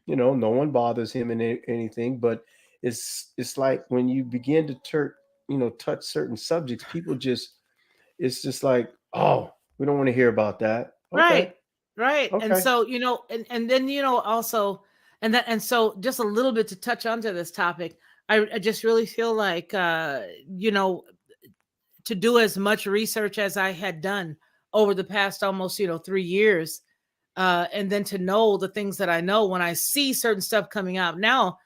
S9: one bothers him in anything. But it's like when you begin to touch certain subjects, people it's just like, oh, we don't want to hear about that. Okay.
S1: Right.
S9: Okay.
S1: And so, and then, also, and so just a little bit to touch onto this topic, I just really feel like, to do as much research as I had done over the past almost, 3 years, and then to know the things that I know, when I see certain stuff coming out now,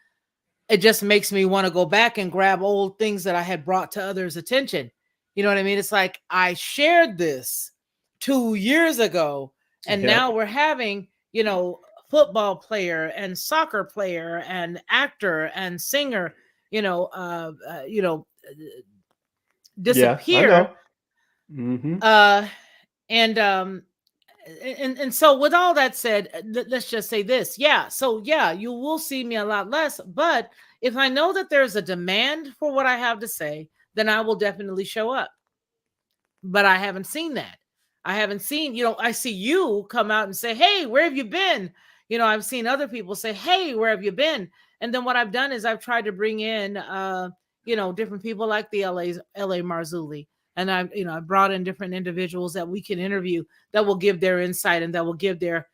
S1: it just makes me want to go back and grab old things that I had brought to others' attention. You know what I mean? It's like, I shared this 2 years ago, and now we're having, football player and soccer player and actor and singer, disappear.
S9: Yeah, I know.
S1: And so with all that said, let's just say this. Yeah. So yeah, you will see me a lot less, but if I know that there's a demand for what I have to say, then I will definitely show up. But I haven't seen that. I haven't seen, I see you come out and say, hey, where have you been? I've seen other people say, hey, where have you been? And then what I've done is I've tried to bring in, different people like the LA Marzulli. And I brought in different individuals that we can interview that will give their insight and that will give their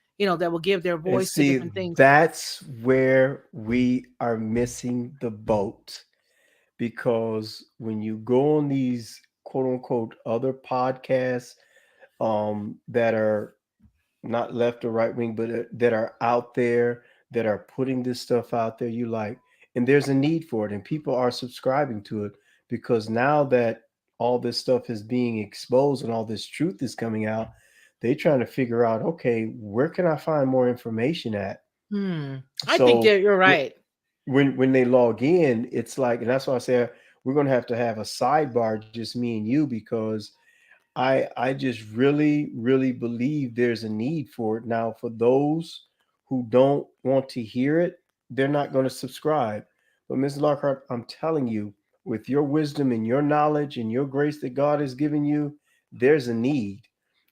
S1: voice to different things.
S9: That's where we are missing the boat, because when you go on these quote unquote other podcasts that are not left or right wing, but that are out there, that are putting this stuff out there, you like, and there's a need for it, and people are subscribing to it because now that all this stuff is being exposed and all this truth is coming out, they're trying to figure out, okay, where can I find more information at?
S1: I think you're right.
S9: When they log in, it's like, and that's why I say we're going to have a sidebar, just me and you, because I just really believe there's a need for it. Now, for those who don't want to hear it, they're not going to subscribe. But Ms. Lockhart, I'm telling you, with your wisdom and your knowledge and your grace that God has given you, there's a need.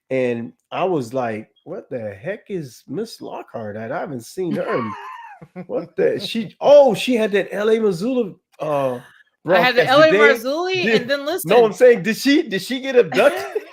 S9: And I was like, what the heck is Miss Lockhart at? I haven't seen her. What the she had that LA Missoula
S1: I had the LA Marzulli, and then listen.
S9: No, I'm saying, did she get abducted?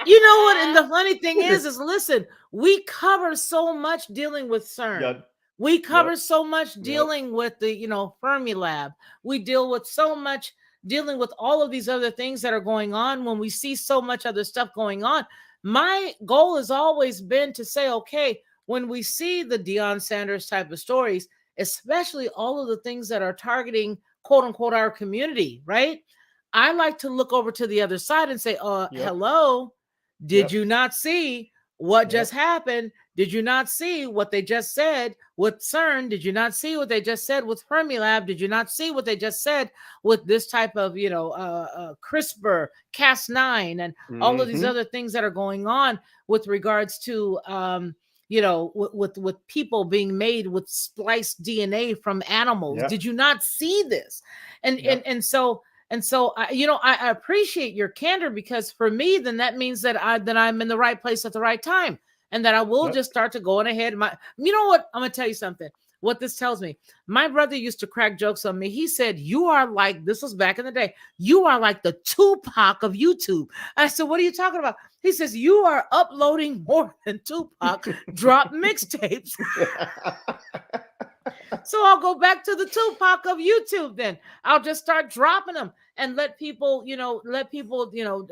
S1: You know what? And the funny thing is listen, we cover so much dealing with CERN. Yep. We cover so much dealing with the, Fermi Lab. We deal with so much dealing with all of these other things that are going on when we see so much other stuff going on. My goal has always been to say, okay, when we see the Deion Sanders type of stories, especially all of the things that are targeting, quote unquote, our community, right? I like to look over to the other side and say, hello, did you not see what just happened? Did you not see what they just said with CERN? Did you not see what they just said with Fermilab? Did you not see what they just said with this type of, CRISPR, Cas9, and all of these other things that are going on with regards to, with people being made with spliced DNA from animals? Yep. Did you not see this? And so I appreciate your candor, because for me, then that means that I'm in the right place at the right time, and that I will just start to go on ahead. You know what? I'm going to tell you something. What this tells me, my brother used to crack jokes on me. He said, you are like, this was back in the day, you are like the Tupac of YouTube. I said, what are you talking about? He says, you are uploading more than Tupac drop mixtapes. So I'll go back to the Tupac of YouTube then. I'll just start dropping them and let people,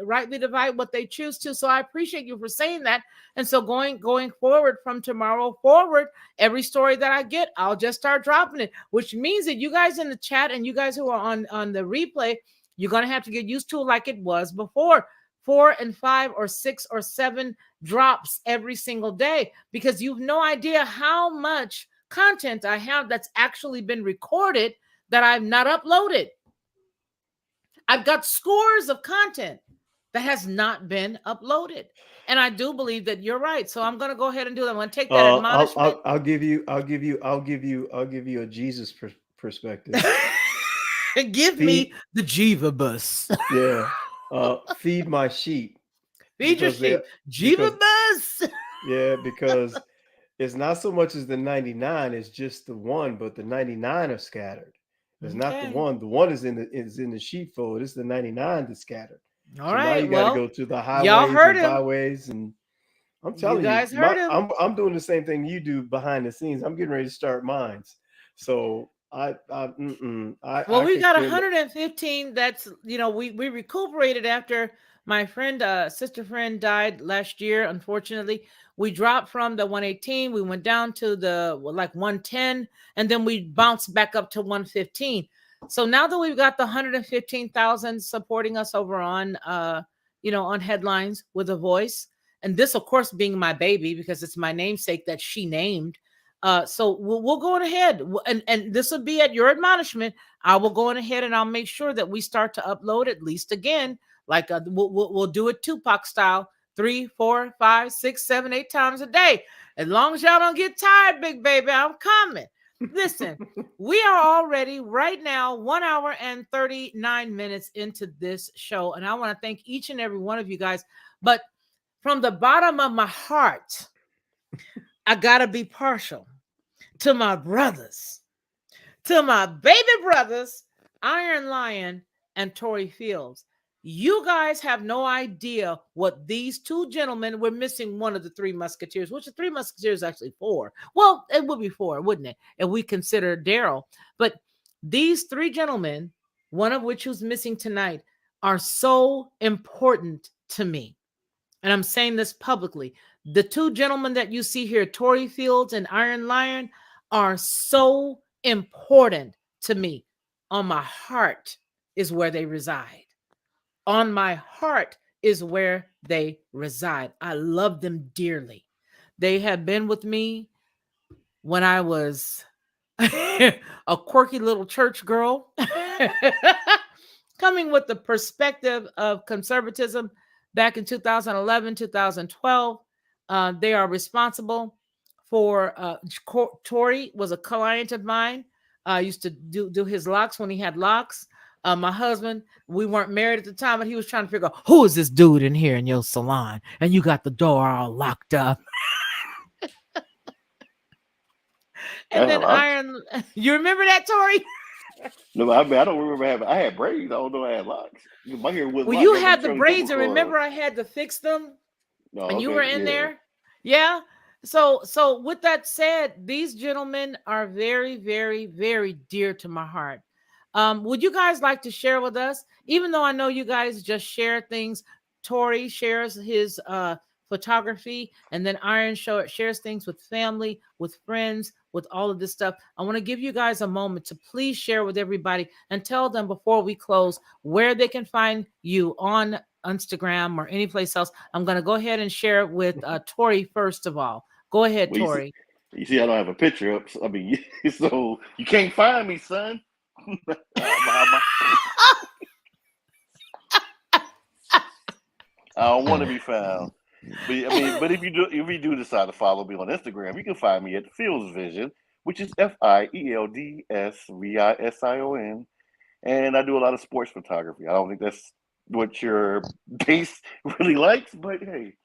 S1: rightly divide what they choose to. So I appreciate you for saying that. And so going forward from tomorrow forward, every story that I get, I'll just start dropping it, which means that you guys in the chat and you guys who are on the replay, you're going to have to get used to it like it was before. 4 and 5 or 6 or 7 drops every single day, because you've no idea how much content I have that's actually been recorded that I've not uploaded. I've got scores of content that has not been uploaded, and I do believe that you're right. So I'm going to go ahead and do that. I'm going to take that admonishment.
S9: I'll give you a Jesus perspective.
S1: Give me the Jiva bus.
S9: Yeah. Feed my sheep.
S1: Feed your sheep. Jiva bus.
S9: Yeah, because it's not so much as the 99, it's just the one, but the 99 are scattered. It's not the one. The one is in the sheepfold. It's the 99 that's scattered.
S1: All right.
S9: Now you got to go to the highways and byways, and I'm telling you, I'm doing the same thing you do behind the scenes. I'm getting ready to start mines. So we got
S1: 115. That's, we recuperated after my friend, sister friend died last year. Unfortunately, we dropped from the 118. We went down to the 110, and then we bounced back up to 115. So now that we've got the 115,000 supporting us over on, on Headlines with a Voice, and this, of course, being my baby because it's my namesake that she named. So we'll go on ahead, and this will be at your admonishment. I will go on ahead and I'll make sure that we start to upload at least again, we'll do it Tupac style, 3, 4, 5, 6, 7, 8 times a day. As long as y'all don't get tired, big baby, I'm coming. Listen, we are already right now 1 hour and 39 minutes into this show, and I want to thank each and every one of you guys. But from the bottom of my heart, I gotta be partial to my brothers, to my baby brothers, Iron Lion and Tory Fields. You guys have no idea what these two gentlemen, we're missing one of the Three Musketeers, which the Three Musketeers actually 4. Well, it would be 4, wouldn't it? If we consider Daryl. But these 3 gentlemen, one of which who's missing tonight, are so important to me. And I'm saying this publicly. The 2 gentlemen that you see here, Tory Fields and Iron Lion, are so important to me. On my heart is where they reside. On my heart is where they reside. I love them dearly. They have been with me when I was a quirky little church girl, coming with the perspective of conservatism back in 2011, 2012. They are responsible for Tori was a client of mine. I used to do his locks when he had locks. My husband, we weren't married at the time, but he was trying to figure out who is this dude in here in your salon, and you got the door all locked up. And then Iron, you remember that, Tori?
S3: No, I mean I don't remember having. I had braids. I don't know I had locks. My hair was.
S1: Well, you had the braids, and remember I had to fix them, and you were in there. Yeah. So with that said, these gentlemen are very, very, very dear to my heart. Would you guys like to share with us? Even though I know you guys just share things, Tori shares his photography, and then Iron shares things with family, with friends, with all of this stuff. I want to give you guys a moment to please share with everybody and tell them before we close where they can find you on Instagram or any place else. I'm going to go ahead and share it with Tori first of all. Go ahead, Tori.
S3: You see, I don't have a picture up. So, I mean, so you can't find me, son. I don't want to be found. But if you do decide to follow me on Instagram, you can find me at Fields Vision, which is FIELDSVISION, and I do a lot of sports photography. I don't think that's what your base really likes, but hey,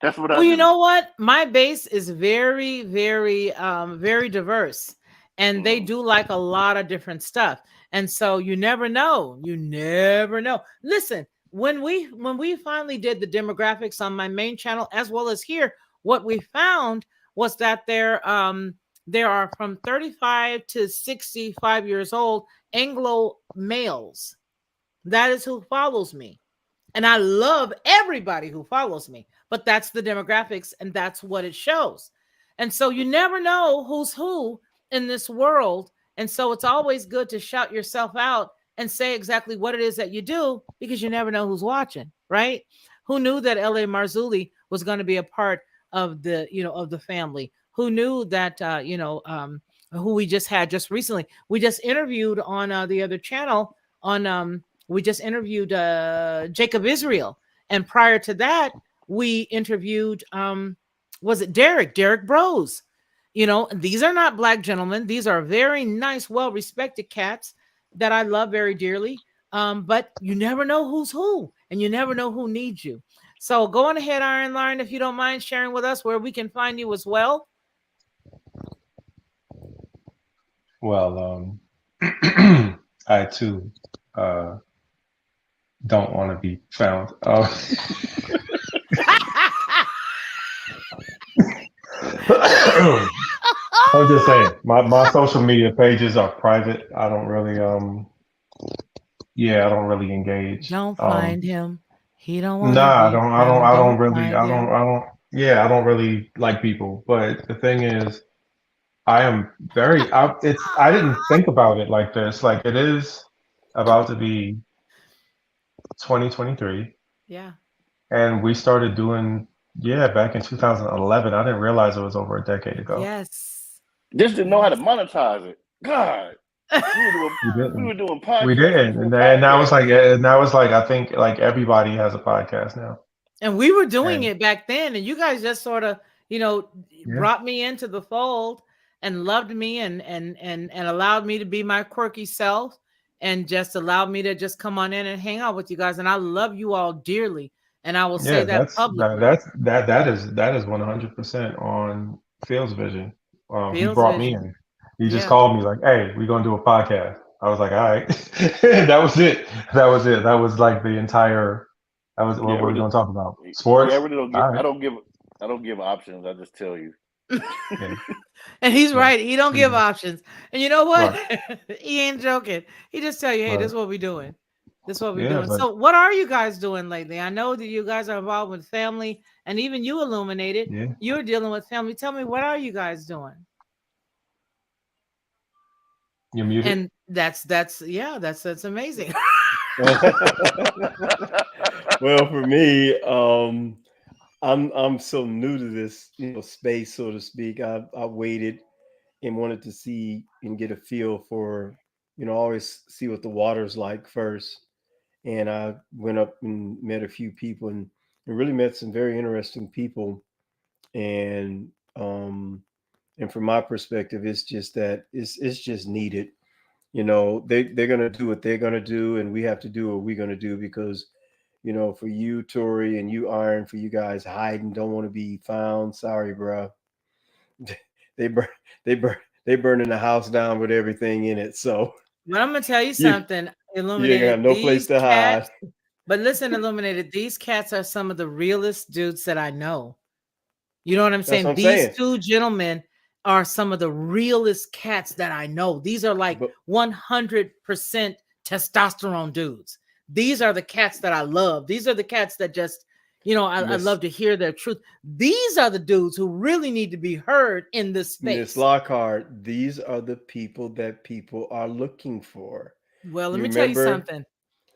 S3: that's what I do.
S1: Well, you know what? My base is very, very, very diverse, and they do like a lot of different stuff. And so you never know. You never know. Listen. When we finally did the demographics on my main channel as well as here, what we found was that there are from 35 to 65 years old Anglo males. That is who follows me. And I love everybody who follows me, but that's the demographics and that's what it shows. And so you never know who's who in this world. And so it's always good to shout yourself out and say exactly what it is that you do, because you never know who's watching, right? Who knew that L.A. Marzulli was going to be a part of the, of the family? Who knew that, who we just had just recently? We just interviewed on the other channel we just interviewed Jacob Israel. And prior to that, we interviewed, was it Derek Bros? These are not black gentlemen. These are very nice, well-respected cats that I love very dearly. But you never know who's who, and you never know who needs you. So go on ahead, Iron Lion, if you don't mind sharing with us where we can find you as well.
S10: Well, I too don't want to be found. I'm just saying, my social media pages are private. I don't really I don't really engage.
S1: Don't find him. He don't want
S10: I don't really like people. But the thing is, I didn't think about it like this. Like, it is about to be 2023.
S1: Yeah.
S10: And we started doing back in 2011. I didn't realize it was over a decade ago.
S1: Yes.
S3: Just didn't know how to monetize it. God. We were doing podcasts.
S10: We did. And now it's like I think like everybody has a podcast now.
S1: And we were doing it back then, and you guys just sort of, brought me into the fold and loved me and allowed me to be my quirky self and just allowed me to just come on in and hang out with you guys. And I love you all dearly. And I will say that publicly.
S10: That is 100% on Phil's vision. He brought me in. He just called me like, "Hey, we're gonna do a podcast." I was like, "All right." That was it. That was like the entire. That was what we're gonna talk about. Sports.
S3: Yeah, I really don't give. Right. I don't give options. I just tell you.
S1: And he's right. He don't give options. And you know what? Right. He ain't joking. He just tell you, "Hey, this is what we're doing. This is what we're doing." So, what are you guys doing lately? I know that you guys are involved with family, and even you, Illuminated, you're dealing with family. Tell me, what are you guys doing?
S10: You're muted.
S1: And that's amazing.
S9: Well, for me, I'm so new to this, space, so to speak. I waited and wanted to see and get a feel for, always see what the water's like first. And I went up and met a few people and really met some very interesting people. And and from my perspective, it's just that it's just needed. They're gonna do what they're gonna do, and we have to do what we're gonna do because, for you, Tori, and you, Iron, for you guys hiding, don't want to be found. Sorry, bro. they burn, they burn, they burning the house down with everything in it. So,
S1: but I'm gonna tell you
S9: you
S1: something,
S9: you ain't
S1: Illuminated.
S9: got no place
S1: These
S9: to hide.
S1: cats, but listen, Illuminated, these cats are some of the realest dudes that I know. You know what I'm
S9: That's
S1: saying?
S9: what I'm
S1: These
S9: saying.
S1: two gentlemen are some of the realest cats that I know. These are like
S9: But
S1: 100% testosterone dudes. These are the cats that I love. These are the cats that just, I
S9: Miss
S1: love to hear their truth. These are the dudes who really need to be heard in this
S9: Miss
S1: space.
S9: Lockhart, these are the people that people are looking for.
S1: Well, let
S9: You
S1: me tell you
S9: remember?
S1: something.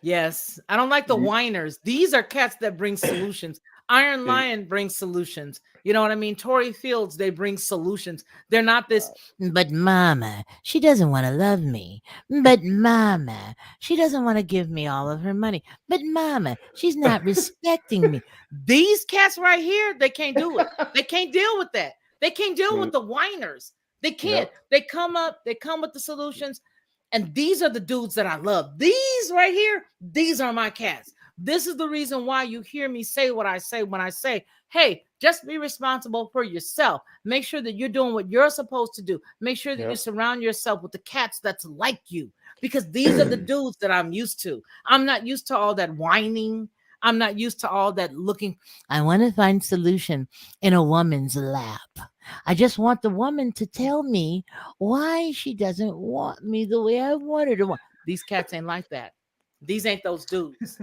S1: Yes, I don't like the
S9: You,
S1: whiners. These are cats that bring solutions. Iron
S9: and
S1: Lion brings solutions. You know what I mean? Tory Fields, they bring solutions. They're not this, but mama, she doesn't want to love me. But mama, she doesn't want to give me all of her money. But mama, she's not respecting me. These cats right here, they can't do it. They can't deal with that. They can't deal with
S9: well,
S1: the whiners. They can't.
S9: yep.
S1: They come with the solutions. And these are the dudes that I love. These right here, these are my cats. This is the reason why you hear me say what I say when I say, hey, just be responsible for yourself. Make sure that you're doing what you're supposed to do. Make sure that you
S9: Yep.
S1: surround yourself with the cats that's like you, because these are the dudes that I'm used to. I'm not used to all that whining. I'm not used to all that looking. I want to find solution in a woman's lap. I just want the woman to tell me why she doesn't want me the way I want her to want. These cats ain't like that. These ain't those dudes.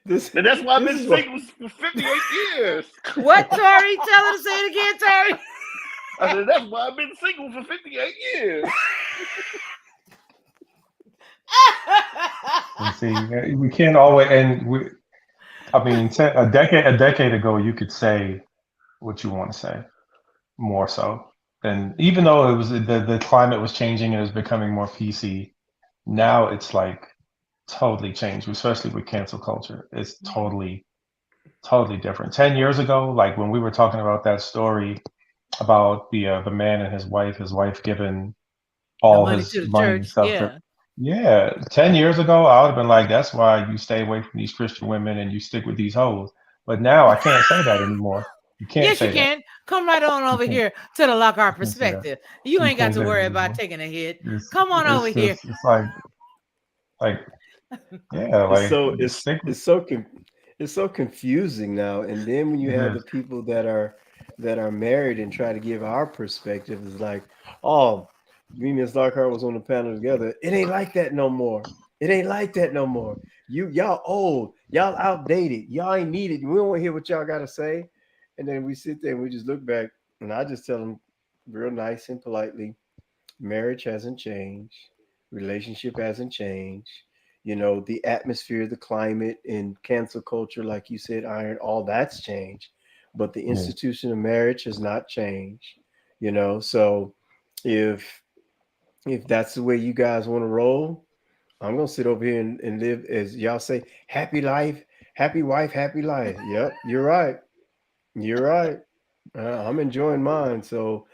S9: This
S3: And that's why I've
S9: this
S3: been
S9: is what
S3: single for 58 years.
S1: What, Tori? Tell her to say it again, Tori.
S3: I said, that's why I've been single for 58 years.
S10: You see, we can't always, I mean, a decade ago, you could say what you want to say more so. And even though it was the climate was changing and it was becoming more PC, now it's like totally changed, especially with cancel culture. It's totally different. 10 years ago, like when we were talking about that story about the man and his wife giving
S1: The
S10: all
S1: money
S10: his
S1: to the
S10: money and
S1: church.
S10: stuff to,
S1: Yeah.
S10: yeah, 10 years ago, I would have been like, that's why you stay away from these Christian women and you stick with these hoes. But now I can't say that anymore. You can't
S1: Yes, you
S10: say that.
S1: can. Come right on
S10: You
S1: over
S10: can't,
S1: here to the Lockhart
S10: you can't say that.
S1: Perspective. You
S10: You
S1: ain't got
S10: can't
S1: to
S10: say that
S1: worry about
S10: anymore.
S1: taking a hit.
S10: It's
S1: Come on over
S10: it's
S1: here.
S10: just it's like yeah,
S9: it's
S10: like
S9: so it's
S10: stick with
S9: it's so it's so confusing now. And then when you
S10: it
S9: have the
S10: is.
S9: people that are married and try to give our perspective, it's like, oh, me and Ms. Lockhart was on the panel together. It ain't like that no more. It ain't like that no more. Y'all old, y'all outdated, y'all ain't needed. We don't want to hear what y'all gotta say. And then we sit there and we just look back, and I just tell them real nice and politely, marriage hasn't changed, relationship hasn't changed. The atmosphere, the climate, and cancel culture, like you said, Iron, all that's changed, but the
S10: Yeah.
S9: institution of marriage has not changed. So if that's the way you guys want to roll, I'm gonna sit over here and live, as y'all say, happy life, happy wife, happy life. Yep, you're right. You're right. I'm enjoying mine. So,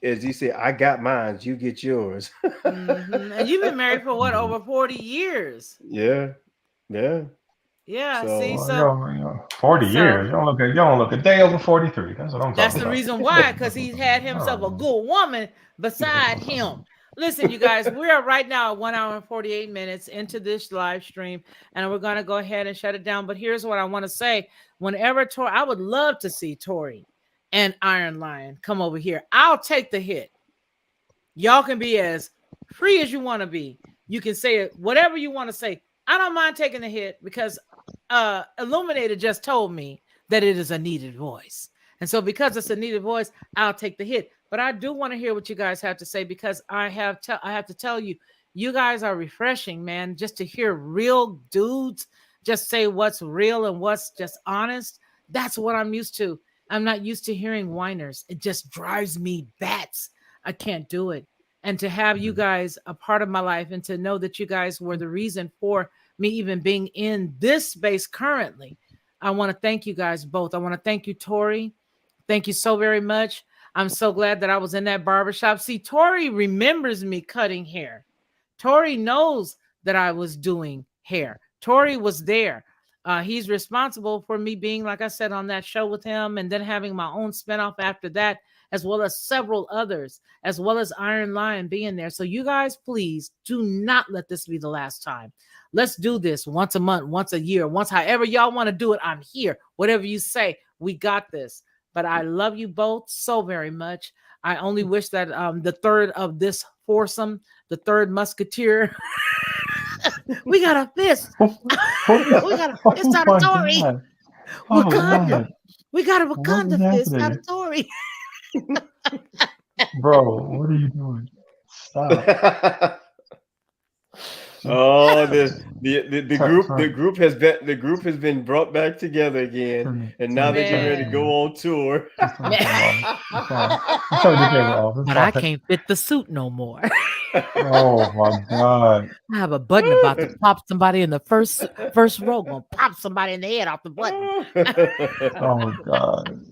S9: as you say, I got mine. You get yours.
S1: And you've been married for what,
S10: Mhm.
S1: over 40 years?
S9: Yeah, yeah.
S1: Yeah. See,
S9: So,
S10: Well,
S1: so
S10: 40
S1: so
S10: years. You don't look a day over 43. That's what I'm
S1: that's
S10: talking
S1: the
S10: about.
S1: reason why, because he had himself a good woman beside him. Listen, you guys, we are right now at 1 hour and 48 minutes into this live stream, and we're going to go ahead and shut it down. But here's what I want to say. Whenever Tori, I would love to see Tori and Iron Lion come over here. I'll take the hit. Y'all can be as free as you want to be. You can say it, whatever you want to say. I don't mind taking the hit because Illuminated just told me that it is a needed voice. And so because it's a needed voice, I'll take the hit. But I do want to hear what you guys have to say, because I have to tell you, You guys are refreshing, man, just to hear real dudes just say what's real and what's just honest. That's what I'm used to. I'm not used to hearing whiners. It just drives me bats. I can't do it. And to have you guys a part of my life and to know that you guys were the reason for me even being in this space currently, I want to thank you guys both. I want to thank you, Tori. Thank you so very much. I'm so glad that I was in that barbershop. See, Tori remembers me cutting hair. Tori knows that I was doing hair. Tori was there. He's responsible for me being, like I said, on that show with him and then having my own spinoff after that, as well as several others, as well as Iron Lion being there. So you guys, please do not let this be the last time. Let's do this once a month, once a year, once however y'all want to do it. I'm here. Whatever you say, we got this. But I love you both so very much. I only wish that the third of this foursome, the third musketeer, we got a fist. It's not a Tory. Wakanda. We got a Wakanda fist, not a Tory.
S10: Bro, what are you doing? Stop.
S9: Oh, the group has been brought back together again, and now they're getting ready to go on tour.
S1: But I can't fit the suit no more.
S10: Oh my God!
S1: I have a button about to pop somebody in the first row. Gonna pop somebody in the head off the button.
S10: Oh God!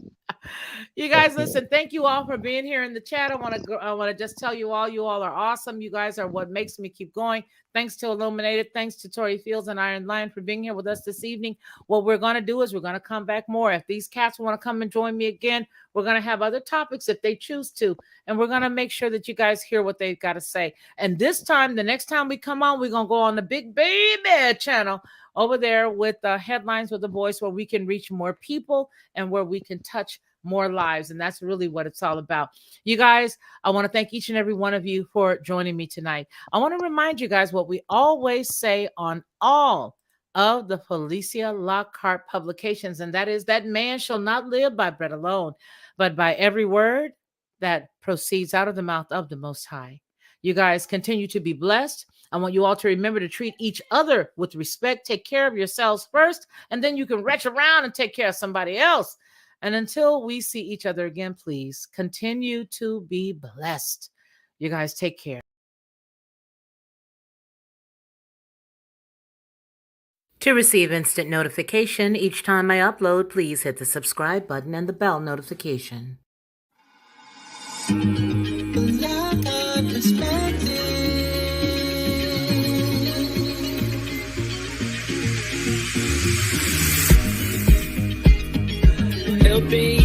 S1: You guys, listen, thank you all for being here in the chat. I want to just tell you all are awesome. You guys are what makes me keep going. Thanks to Illuminated. Thanks to Tori Fields and Iron Lion for being here with us this evening. What we're going to do is we're going to come back more. If these cats want to come and join me again, we're going to have other topics if they choose to. And we're going to make sure that you guys hear what they've got to say. And this time, the next time we come on, we're going to go on the Big Baby channel over there with Headlines with the Voice, where we can reach more people and where we can touch more lives. And that's really what it's all about. You guys, I want to thank each and every one of you for joining me tonight. I want to remind you guys what we always say on all of the Felicia Lockhart publications, and that is that man shall not live by bread alone, but by every word that proceeds out of the mouth of the Most High. You guys continue to be blessed. I want you all to remember to treat each other with respect. Take care of yourselves first, and then you can reach around and take care of somebody else. And until we see each other again, please continue to be blessed. You guys take care. To receive instant notification each time I upload, please hit the subscribe button and the bell notification.
S2: Helping